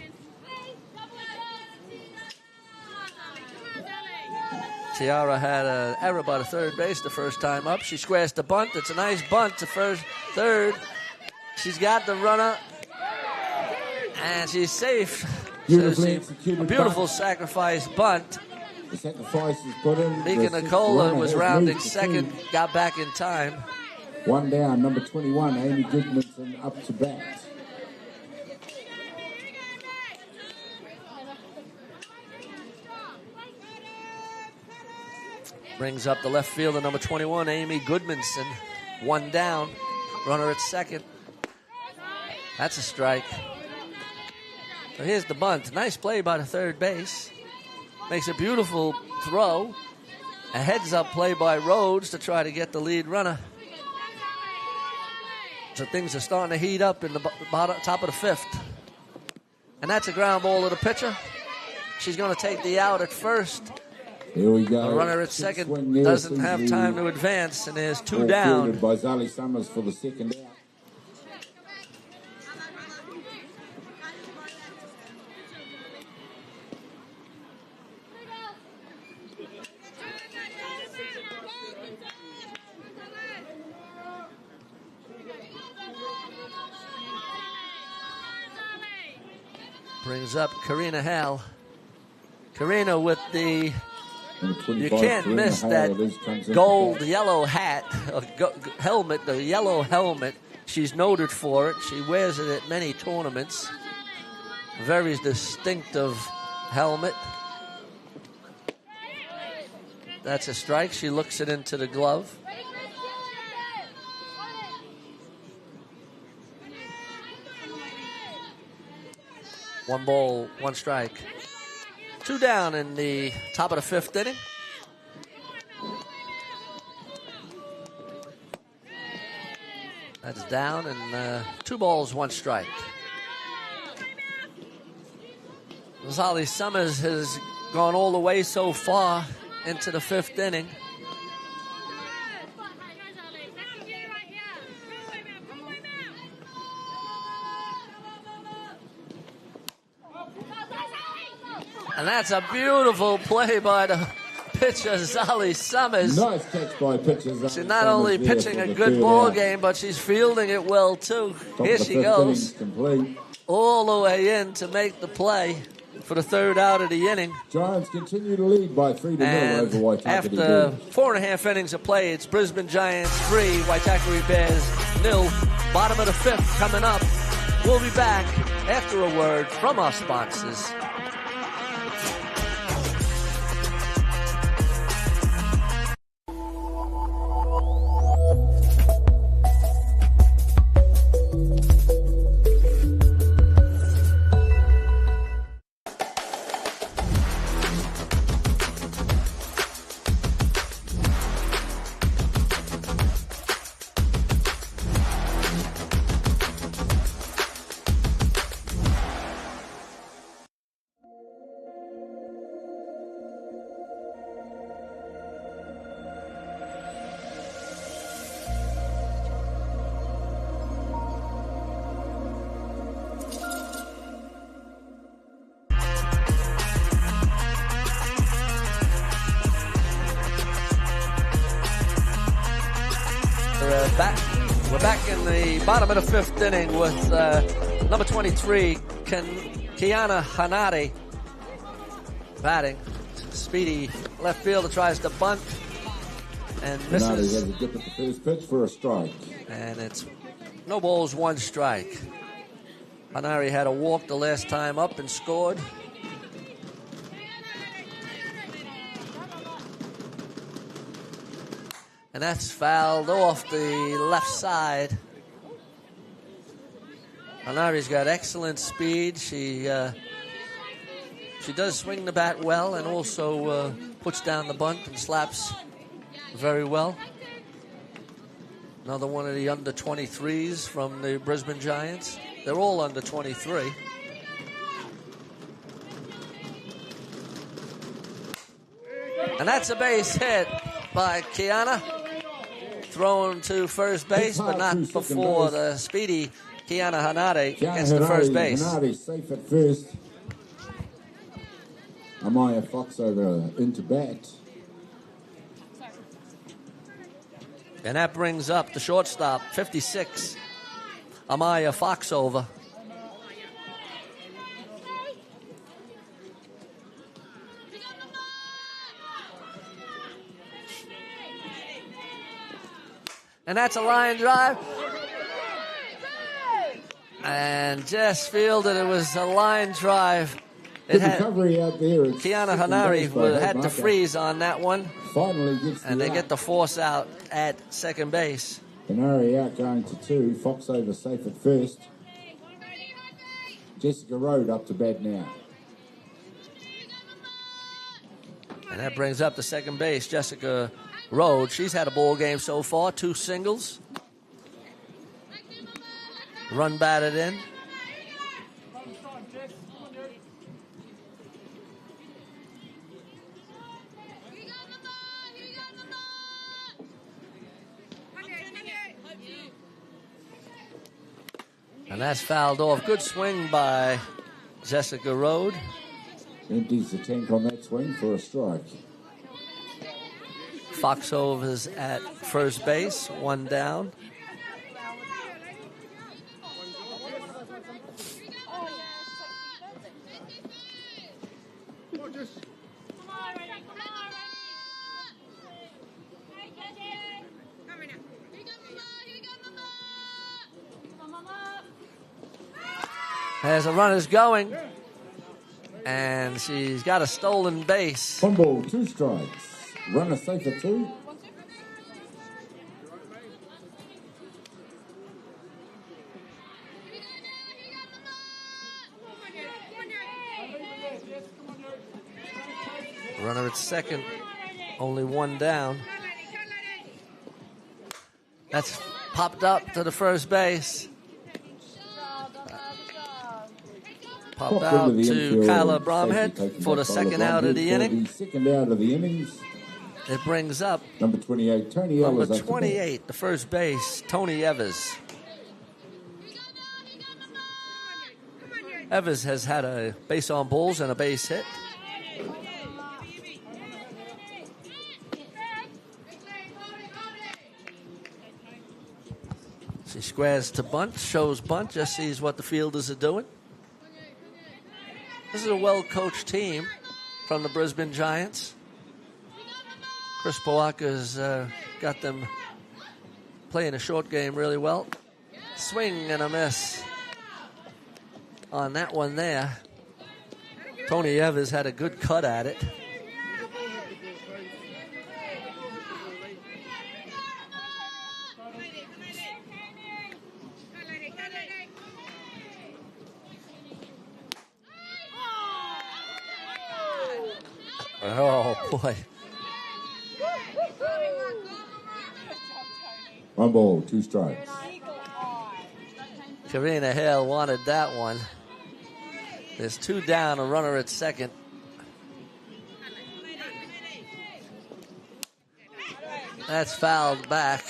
Tiara had an error by the third base the first time up. She squares the bunt. It's a nice bunt to third. She's got the runner, and she's safe. A beautiful sacrifice bunt. The sacrifice is put in. Mika Nicola was rounding second, got back in time. One down, number 21, Amy Goodmanson, up to bat. Brings up the left fielder, number 21, Amy Goodmanson. One down, runner at second. That's a strike. So here's the bunt. Nice play by the third base. Makes a beautiful throw. A heads-up play by Rhodes to try to get the lead runner. So things are starting to heat up in the top of the fifth. And that's a ground ball to the pitcher. She's going to take the out at first. Here we go. The runner at second doesn't have time to advance, and there's two down. By Zali Summers for the second out. Brings up Karina Hall. Karina with the, you can't miss that gold-yellow hat, helmet, the yellow helmet. She's noted for it. She wears it at many tournaments. Very distinctive helmet. That's a strike. She looks it into the glove. One ball, one strike. Two down in the top of the fifth inning. That's down, and 2 balls, 1 strike. Zali Summers has gone all the way so far into the fifth inning. And that's a beautiful play by the pitcher, Zali Summers. Nice catch by pitcher Zali. She's not only pitching a good ball game, but she's fielding it well, too. Here she goes. All the way in to make the play for the third out of the inning. Giants continue to lead by 3-0 over Waitakere. After 4.5 innings of play, it's Brisbane Giants 3, Waitakere Bears 0. Bottom of the fifth coming up. We'll be back after a word from our sponsors. We're back in the bottom of the fifth inning with number 23, Kiana Hanare, batting. Speedy left fielder tries to bunt and misses. Hanare has a dip at the first pitch for a strike. And it's no balls, 1 strike. Hanare had a walk the last time up and scored. And that's fouled off the left side. Hanari's got excellent speed. She does swing the bat well and also puts down the bunt and slaps very well. Another one of the under 23s from the Brisbane Giants. They're all under 23. And that's a base hit by Kiana. Thrown to first base, but not before the speedy Kiana Hanare gets to first base. Hanare safe at first. Amaya Fox over into bat. And that brings up the shortstop, 56, Amaya Fox over. And that's a line drive. And Jess fielded it was a line drive. Good recovery out there. Kiana Hanari had to freeze on that one. Finally gets and they get the force out at second base. Hanari out going to 2. Fox over safe at first. Jessica Road up to bat now. And that brings up the second base, Jessica Road. She's had a ball game so far, 2 singles. Run batted in. And that's fouled off. Good swing by Jessica Road. Empties the tank on that swing for a strike. Foxover's at first base, 1 down. As the runner's going, and she's got a stolen base. 1 ball, 2 strikes. Runner safe at 2. Runner at second, only 1 down. That's popped up to the first base. Popped out to Kyla Bromhead for the second out of the inning. Second out of the innings. It brings up number 28, Tony Evers. Number 28, the first base, Tony Evers. Evers has had a base on balls and a base hit. She squares to bunt, shows bunt, just sees what the fielders are doing. This is a well-coached team from the Brisbane Giants. Chris Powaka's got them playing a short game really well. Swing and a miss on that one there. Tony Evers had a good cut at it. Oh, boy. 1 ball, 2 strikes. Karina Hale wanted that one. There's 2 down, a runner at second. That's fouled back.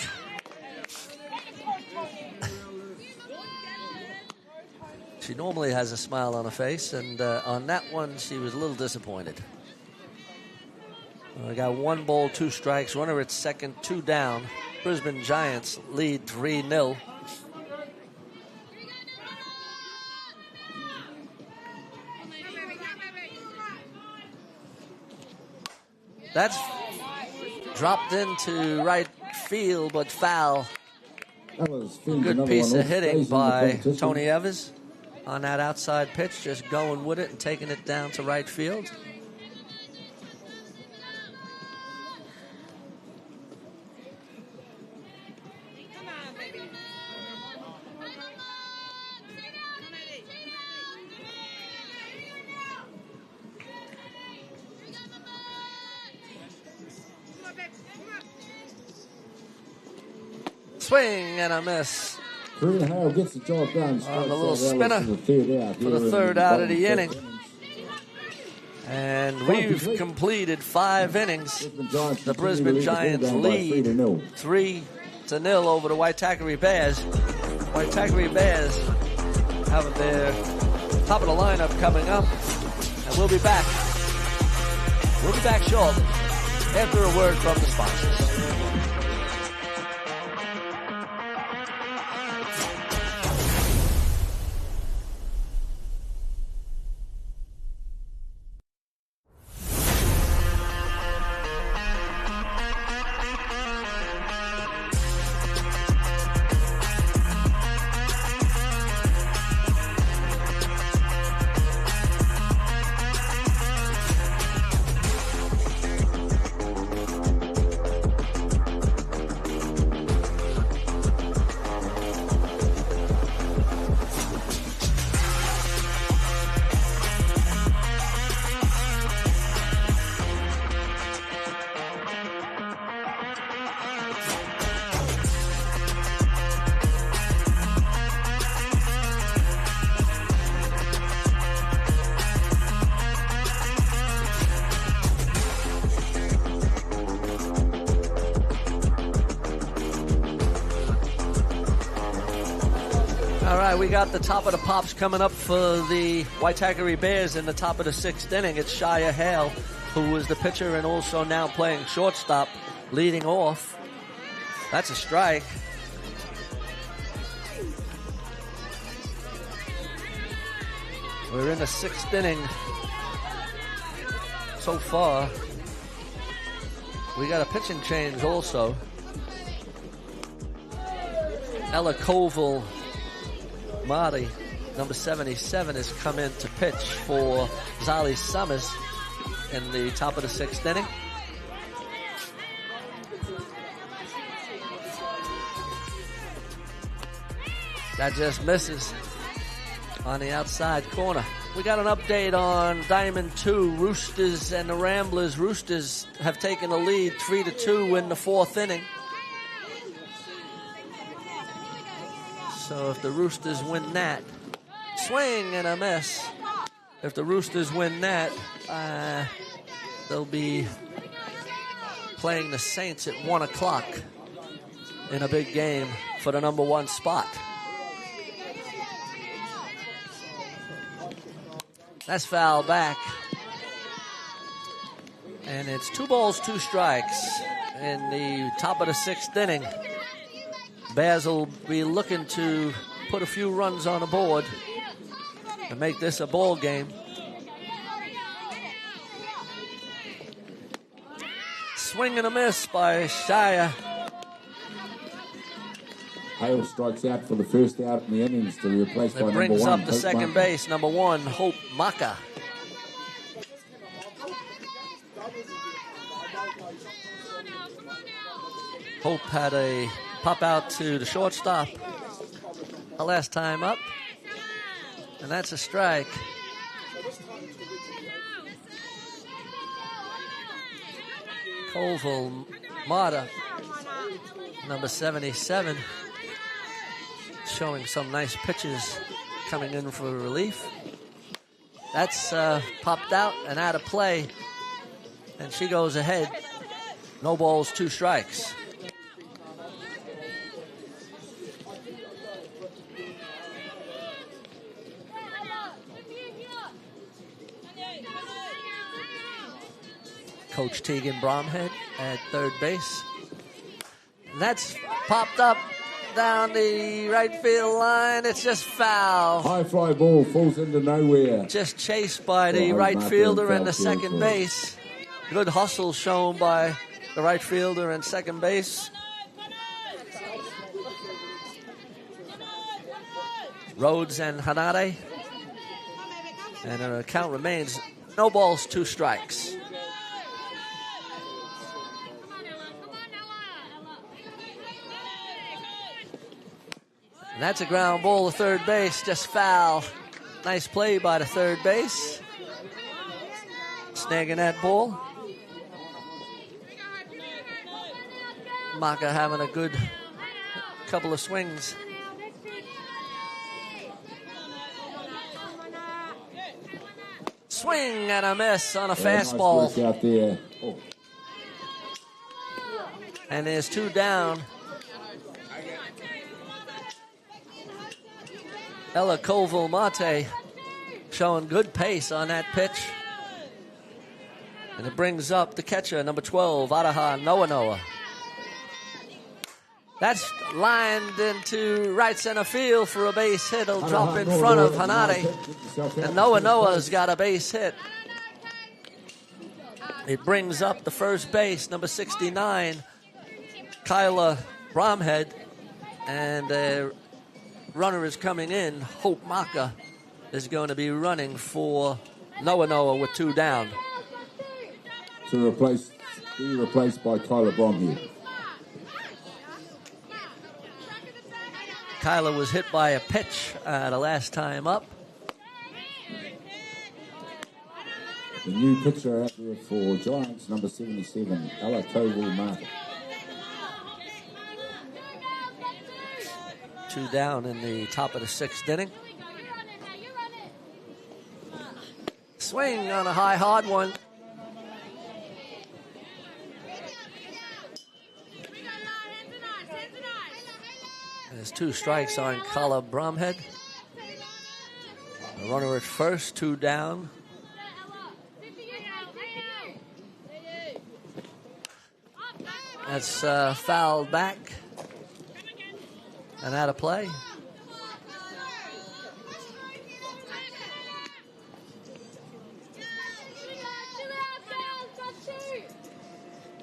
She normally has a smile on her face, and on that one, she was a little disappointed. We got 1 ball, 2 strikes. Runner at second, 2 down. Brisbane Giants lead 3-0. That's dropped into right field, but foul. Good piece of hitting by Tony Evers on that outside pitch, just going with it and taking it down to right field. Swing and a miss. Karina Hale gets the job done. On the little spinner for the third out of the inning. And we've completed 5 innings. The Brisbane Giants lead 3-0 over the Waitakere Bears. Waitakere Bears have their top of the lineup coming up. And we'll be back. We'll be back shortly after a word from the sponsors. We got the top of the pops coming up for the Waitakere Bears in the top of the 6th inning. It's Shia Hale, who was the pitcher and also now playing shortstop, leading off. That's a strike. We're in the 6th inning so far. We got a pitching change also. Ella Koval Marty, number 77, has come in to pitch for Zali Summers in the top of the 6th inning. That just misses on the outside corner. We got an update on Diamond 2, Roosters and the Ramblers. Roosters have taken the lead 3-2 in the 4th inning. So if the Roosters win that, swing and a miss. If the Roosters win that, they'll be playing the Saints at 1 o'clock in a big game for the number 1 spot. That's foul back. And it's 2 balls, 2 strikes in the top of the 6th inning. Bears will be looking to put a few runs on the board and make this a ball game. Swing and a miss by Shia. Hale strikes out for the first out in the innings to be replaced by number 1. It brings up the second base, number 1, Hope Maka. Hope had a pop out to the shortstop the last time up, and that's a strike. Koval Mata, number 77, showing some nice pitches coming in for relief. That's popped out and out of play, and she goes ahead. No balls, 2 strikes. Coach Tegan Bromhead at third base. And that's popped up down the right field line. It's just foul. High fly ball falls into nowhere. Just chased by the right fielder and the second base. Good hustle shown by the right fielder and second base. Rhodes and Hanade. And the count remains no balls, 2 strikes. And that's a ground ball to third base, just foul. Nice play by the third base. Snagging that ball. Maka having a good couple of swings. Swing and a miss on a fastball. Nice work out there. Oh. And there's 2 down. Ella Koval-Mate showing good pace on that pitch. And it brings up the catcher, number 12, Araha Noa. That's lined into right center field for a base hit. It'll drop in front of Hanade. And Noa's got a base hit. It brings up the first base, number 69, Kyla Bromhead. And the runner is coming in. Hope Maka is going to be running for Noa with 2 down. To be replaced by Kyla Bromhead. Kyla was hit by a pitch the last time up. The new pitcher out there for Giants, number 77, Ella Koval-Mate. 2 down in the top of the 6th inning. Swing on a high, hard one. There's 2 strikes on Kyla Bromhead. The runner at first, 2 down. That's fouled back and out of play.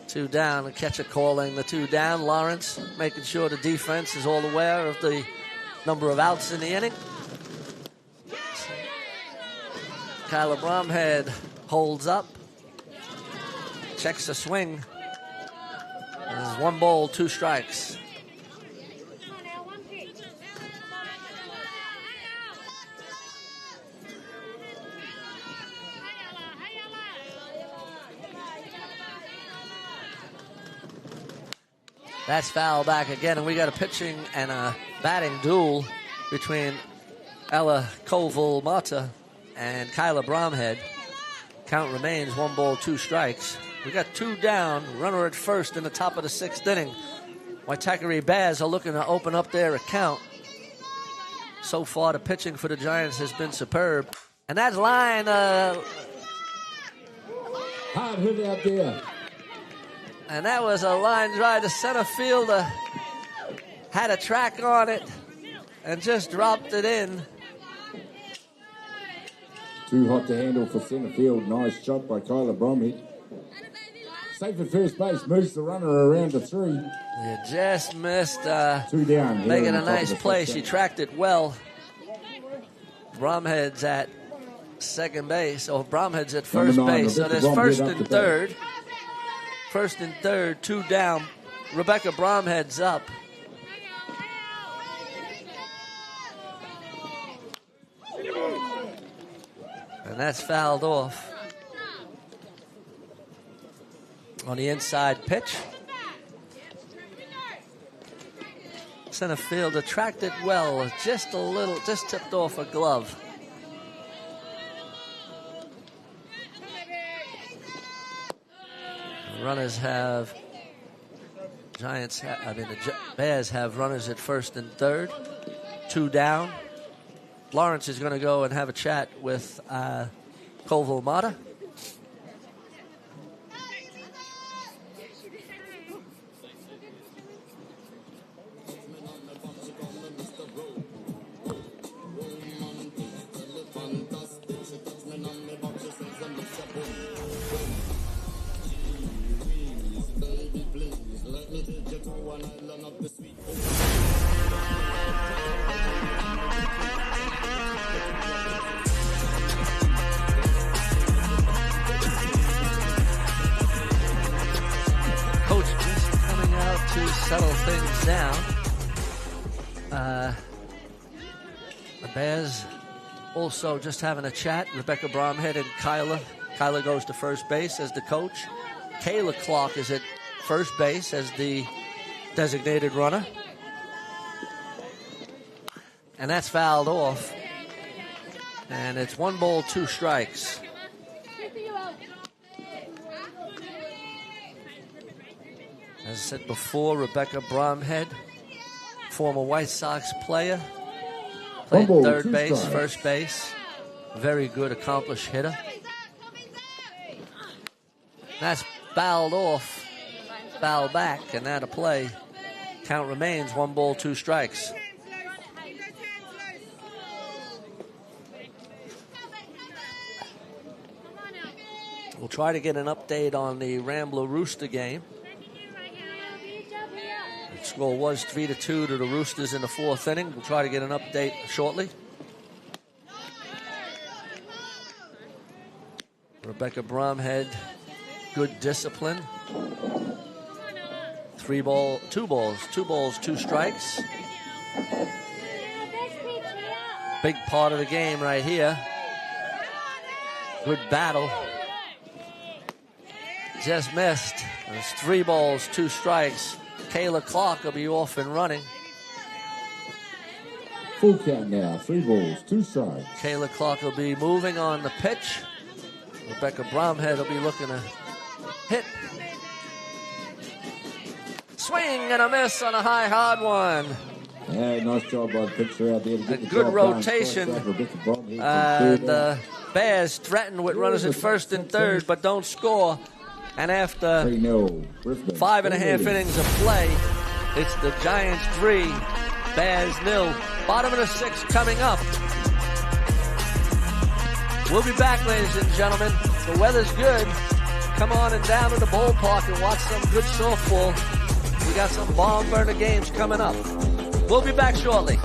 Two down, the catcher calling the 2 down. Lawrence making sure the defense is all aware of the number of outs in the inning. Kyla Bromhead holds up, checks the swing. There's 1 ball, 2 strikes. That's foul back again, and we got a pitching and a batting duel between Ella Koval-Mate and Kyla Bromhead. Count remains 1 ball, 2 strikes. We got 2 down, runner at first in the top of the 6th inning. Waitakere Bears are looking to open up their account. So far, the pitching for the Giants has been superb. And that line... hard hit out there. And that was a line drive to center fielder. Had a track on it and just dropped it in. Too hot to handle for center field. Nice shot by Kyla Bromhead. Safe at first base. Moves the runner around to 3. You just missed 2 down. making a nice play. She tracked it well. Bromhead's at second base. Or Bromhead's at first base. So there's first and third. First and third, 2 down. Rebecca Bromhead's up. And that's fouled off. On the inside pitch. Center fielder tracked it well. Just a little, just tipped off a glove. Runners have the Bears have runners at first and third. 2 down. Lawrence is going to go and have a chat with Koval-Mate. Settle things down. The Bears also just having a chat. Rebecca Bromhead and Kyla. Kyla goes to first base as the coach. Kayla Clark is at first base as the designated runner. And that's fouled off. And it's 1 ball, 2 strikes. As I said before, Rebecca Bromhead, former White Sox player, played third base, first base. Very good, accomplished hitter. That's fouled off, foul back, and out of play. Count remains 1 ball, 2 strikes. We'll try to get an update on the Rambler Rooster game. The score was 3-2 to the Roosters in the 4th inning. We'll try to get an update shortly. Rebecca Bromhead, good discipline. 2 balls, 2 strikes. Big part of the game right here. Good battle. Just missed. It's 3 balls, 2 strikes. Kayla Clark will be off and running. Full count now. 3 balls, 2 strikes. Kayla Clark will be moving on the pitch. Rebecca Bromhead will be looking to hit. Swing and a miss on a high, hard one. Yeah, nice job by the pitcher out there. To get a good rotation. The Bears threatened with runners at first and third, but don't score. And after 5.5 innings of play, it's the Giants 3, Bears 0. Bottom of the 6th coming up. We'll be back, ladies and gentlemen. The weather's good. Come on and down to the ballpark and watch some good softball. We got some barn burner games coming up. We'll be back shortly.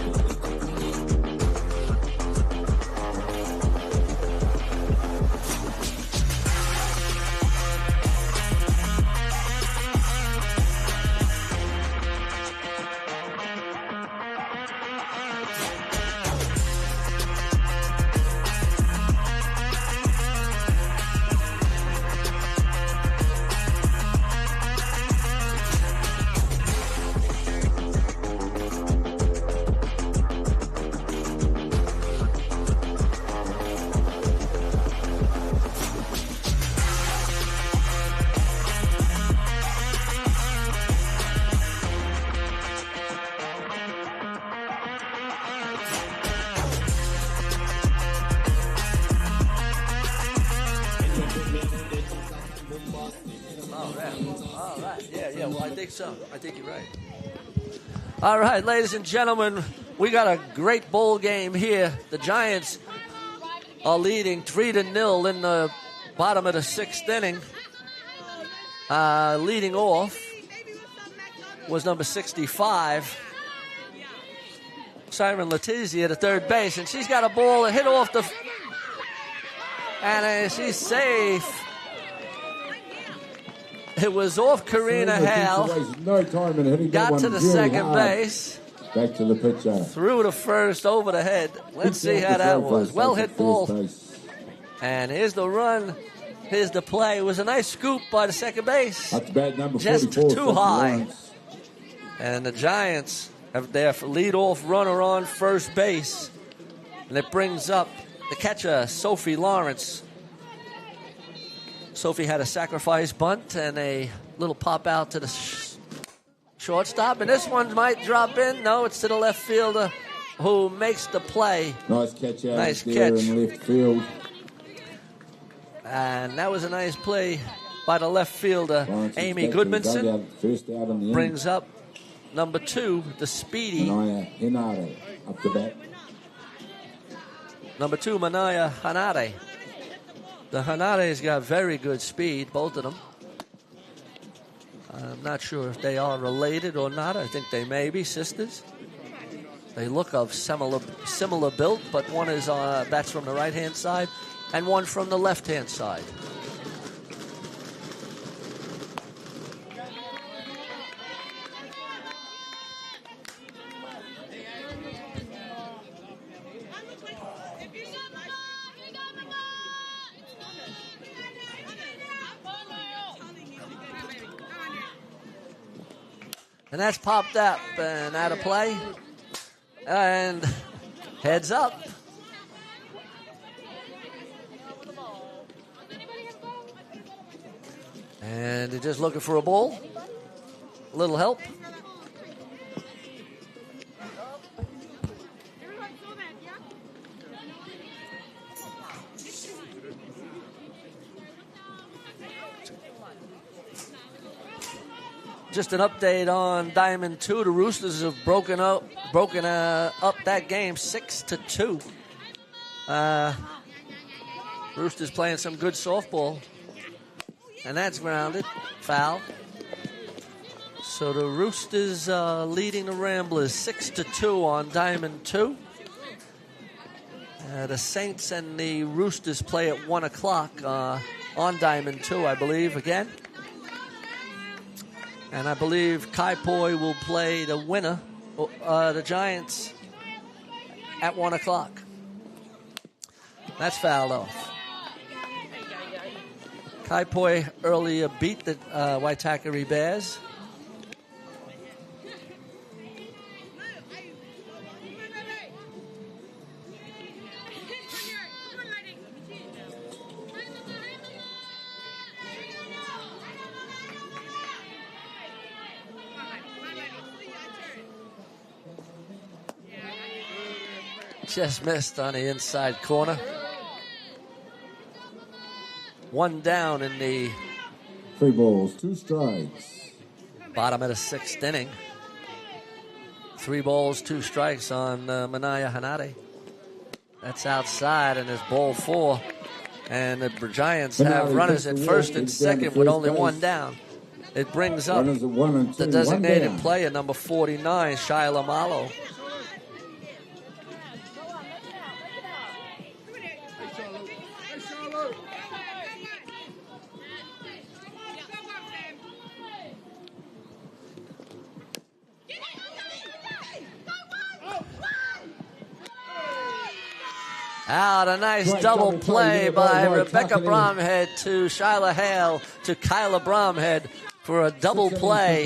I think you're right. All right, ladies and gentlemen, we got a great bowl game here. The Giants are leading 3-0 in the bottom of the 6th inning. Leading off was number 65, Siren Letizia, at third base, and she's got a ball that hit off the... And she's safe. It was off Karina Hale. No time in hitting. Got to the second base. Back to the pitcher. Threw to first over the head. Let's see how that was. Well hit ball. And here's the run. Here's the play. It was a nice scoop by the second base. That's bad number 44. Just too high. And the Giants have their leadoff runner on first base. And it brings up the catcher, Sophie Lawrence. Sophie had a sacrifice bunt and a little pop out to the shortstop. And this one might drop in. No, it's to the left fielder who makes the play. Nice catch out nice there catch. in left field. And that was a nice play by the left fielder, Amy Goodmanson. First out in the brings up number 2, the speedy. Manaya Hinare up the bat. Number 2, Manaya Hanare. The Hanare's got very good speed, both of them. I'm not sure if they are related or not. I think they may be sisters. They look of similar build, but one is bats from the right-hand side and one from the left-hand side. And that's popped up and out of play. And Heads up. And they're just looking for a ball. A little help. Just an update on Diamond 2. The Roosters have broken up that game 6-2. Roosters playing some good softball. And that's grounded. Foul. So the Roosters leading the Ramblers 6-2 on Diamond 2. The Saints and the Roosters play at 1 o'clock on Diamond 2, I believe, again. And I believe Kai Poi will play the winner, the Giants, at 1 o'clock. That's fouled off. Kai Poi earlier beat the Waitakere Bears. Just missed on the inside corner. One down in the 3 balls, 2 strikes. Bottom of the 6th inning. 3 balls, 2 strikes on Manaya Hanade. That's outside, and it's ball 4. And the Giants have runners at first and second with only 1 down. It brings up the designated player, number 49, Shiloh Malo. Out a nice double play by Rebecca Bromhead to Shyla Hale to Kyla Bromhead for a double play.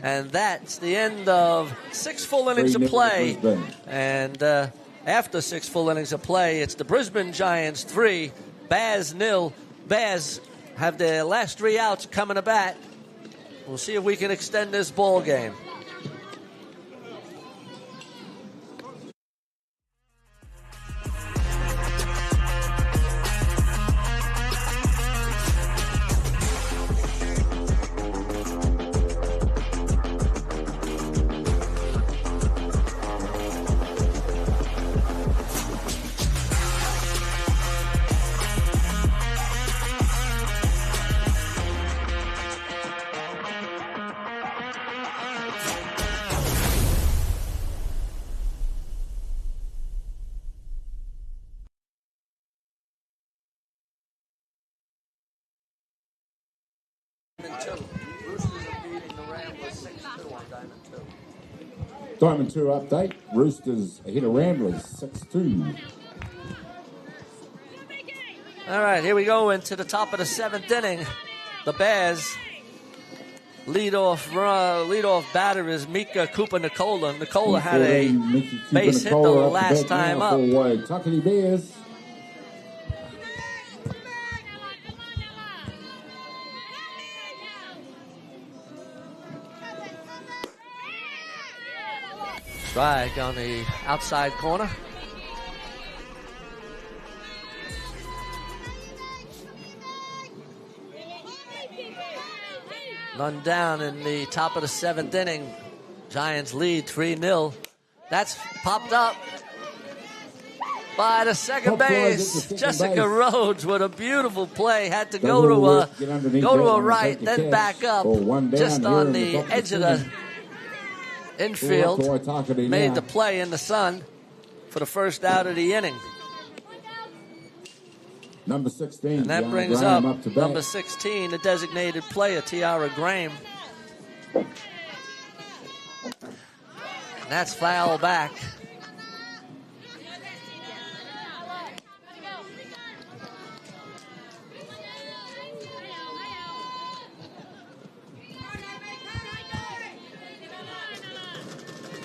And that's the end of 6 full innings of play. And after 6 full innings of play, it's the Brisbane Giants 3, Bears 0. Bears have their last 3 outs coming to bat. We'll see if we can extend this ball game. Diamond 2 update. Roosters hit a Ramblers 6-2. All right, here we go into the top of the 7th inning. The Bears leadoff batter is Mika Cooper-Nicola. Nicola had a base hit the last time up. Waitakere Bears. Strike on the outside corner. None down in the top of the 7th inning. Giants lead 3-0. That's popped up by the second base. Jessica Rhodes with a beautiful play. Had to go to a right, then back up. Just on the edge of the infield. Made the play in the sun for the first out of the inning. Number 16. And that brings up number 16, the designated player, Tiara Graham. And that's foul back.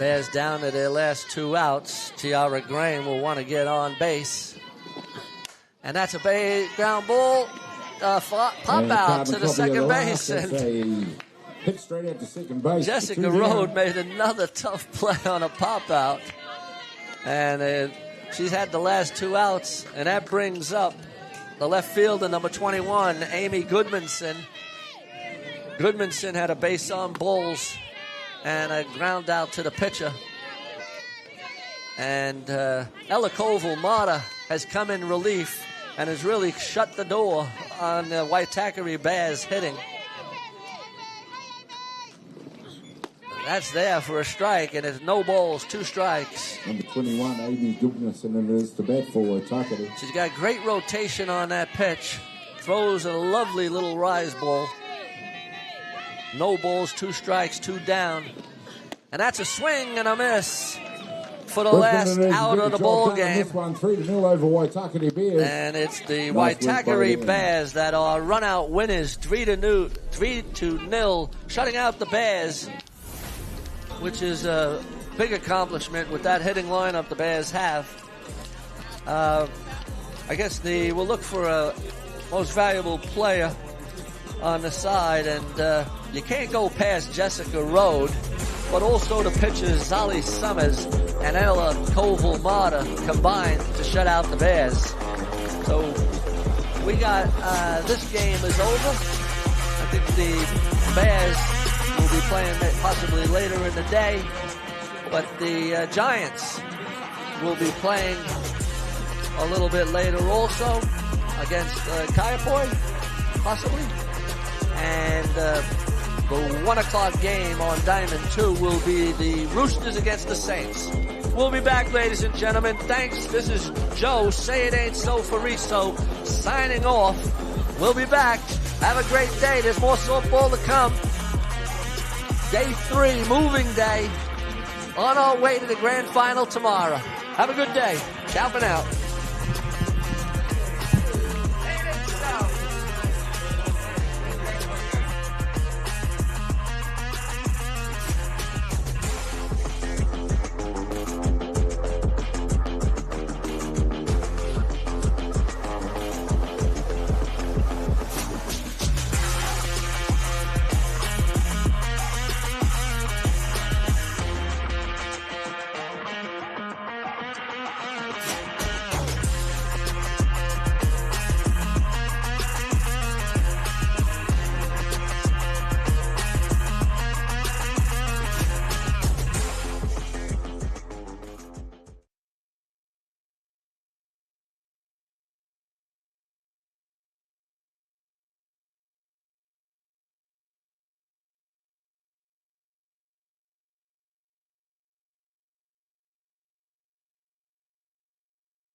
Bears down to their last 2 outs. Tiara Graham will want to get on base. And that's a ground ball. Pop out to the second base. And hit straight at the second base. Jessica Rode made another tough play on a pop out. And she's had the last 2 outs. And that brings up the left fielder, number 21, Amy Goodmanson. Goodmanson had a base on balls and a ground out to the pitcher. And Ella Koval-Mata has come in relief and has really shut the door on the Waitakere Bears hitting. That's there for a strike, and it's no balls, 2 strikes. Number 21, Amy Goodmanson, is to bat for Waitakere. She's got great rotation on that pitch. Throws a lovely little rise ball. No balls, 2 strikes, 2 down. And that's a swing and a miss for the last out of the ball game. This one 3-0 over Waitakere Bears. And it's the Waitakere Bears that are run-out winners, 3-0, shutting out the Bears, which is a big accomplishment with that hitting lineup the Bears have. I guess we'll look for a most valuable player on the side, and you can't go past Jessica Rode, but also the pitchers Zali Summers and Ella Koval-Mata combined to shut out the Bears. So we got, this game is over. I think the Bears will be playing possibly later in the day, but the Giants will be playing a little bit later also against Kaiapoi, possibly. And the 1 o'clock game on Diamond 2 will be the Roosters against the Saints. We'll be back, ladies and gentlemen. Thanks. This is Joe, Say It Ain't So for Riso, signing off. We'll be back. Have a great day. There's more softball to come. Day 3, moving day. On our way to the grand final tomorrow. Have a good day. Ciao for now.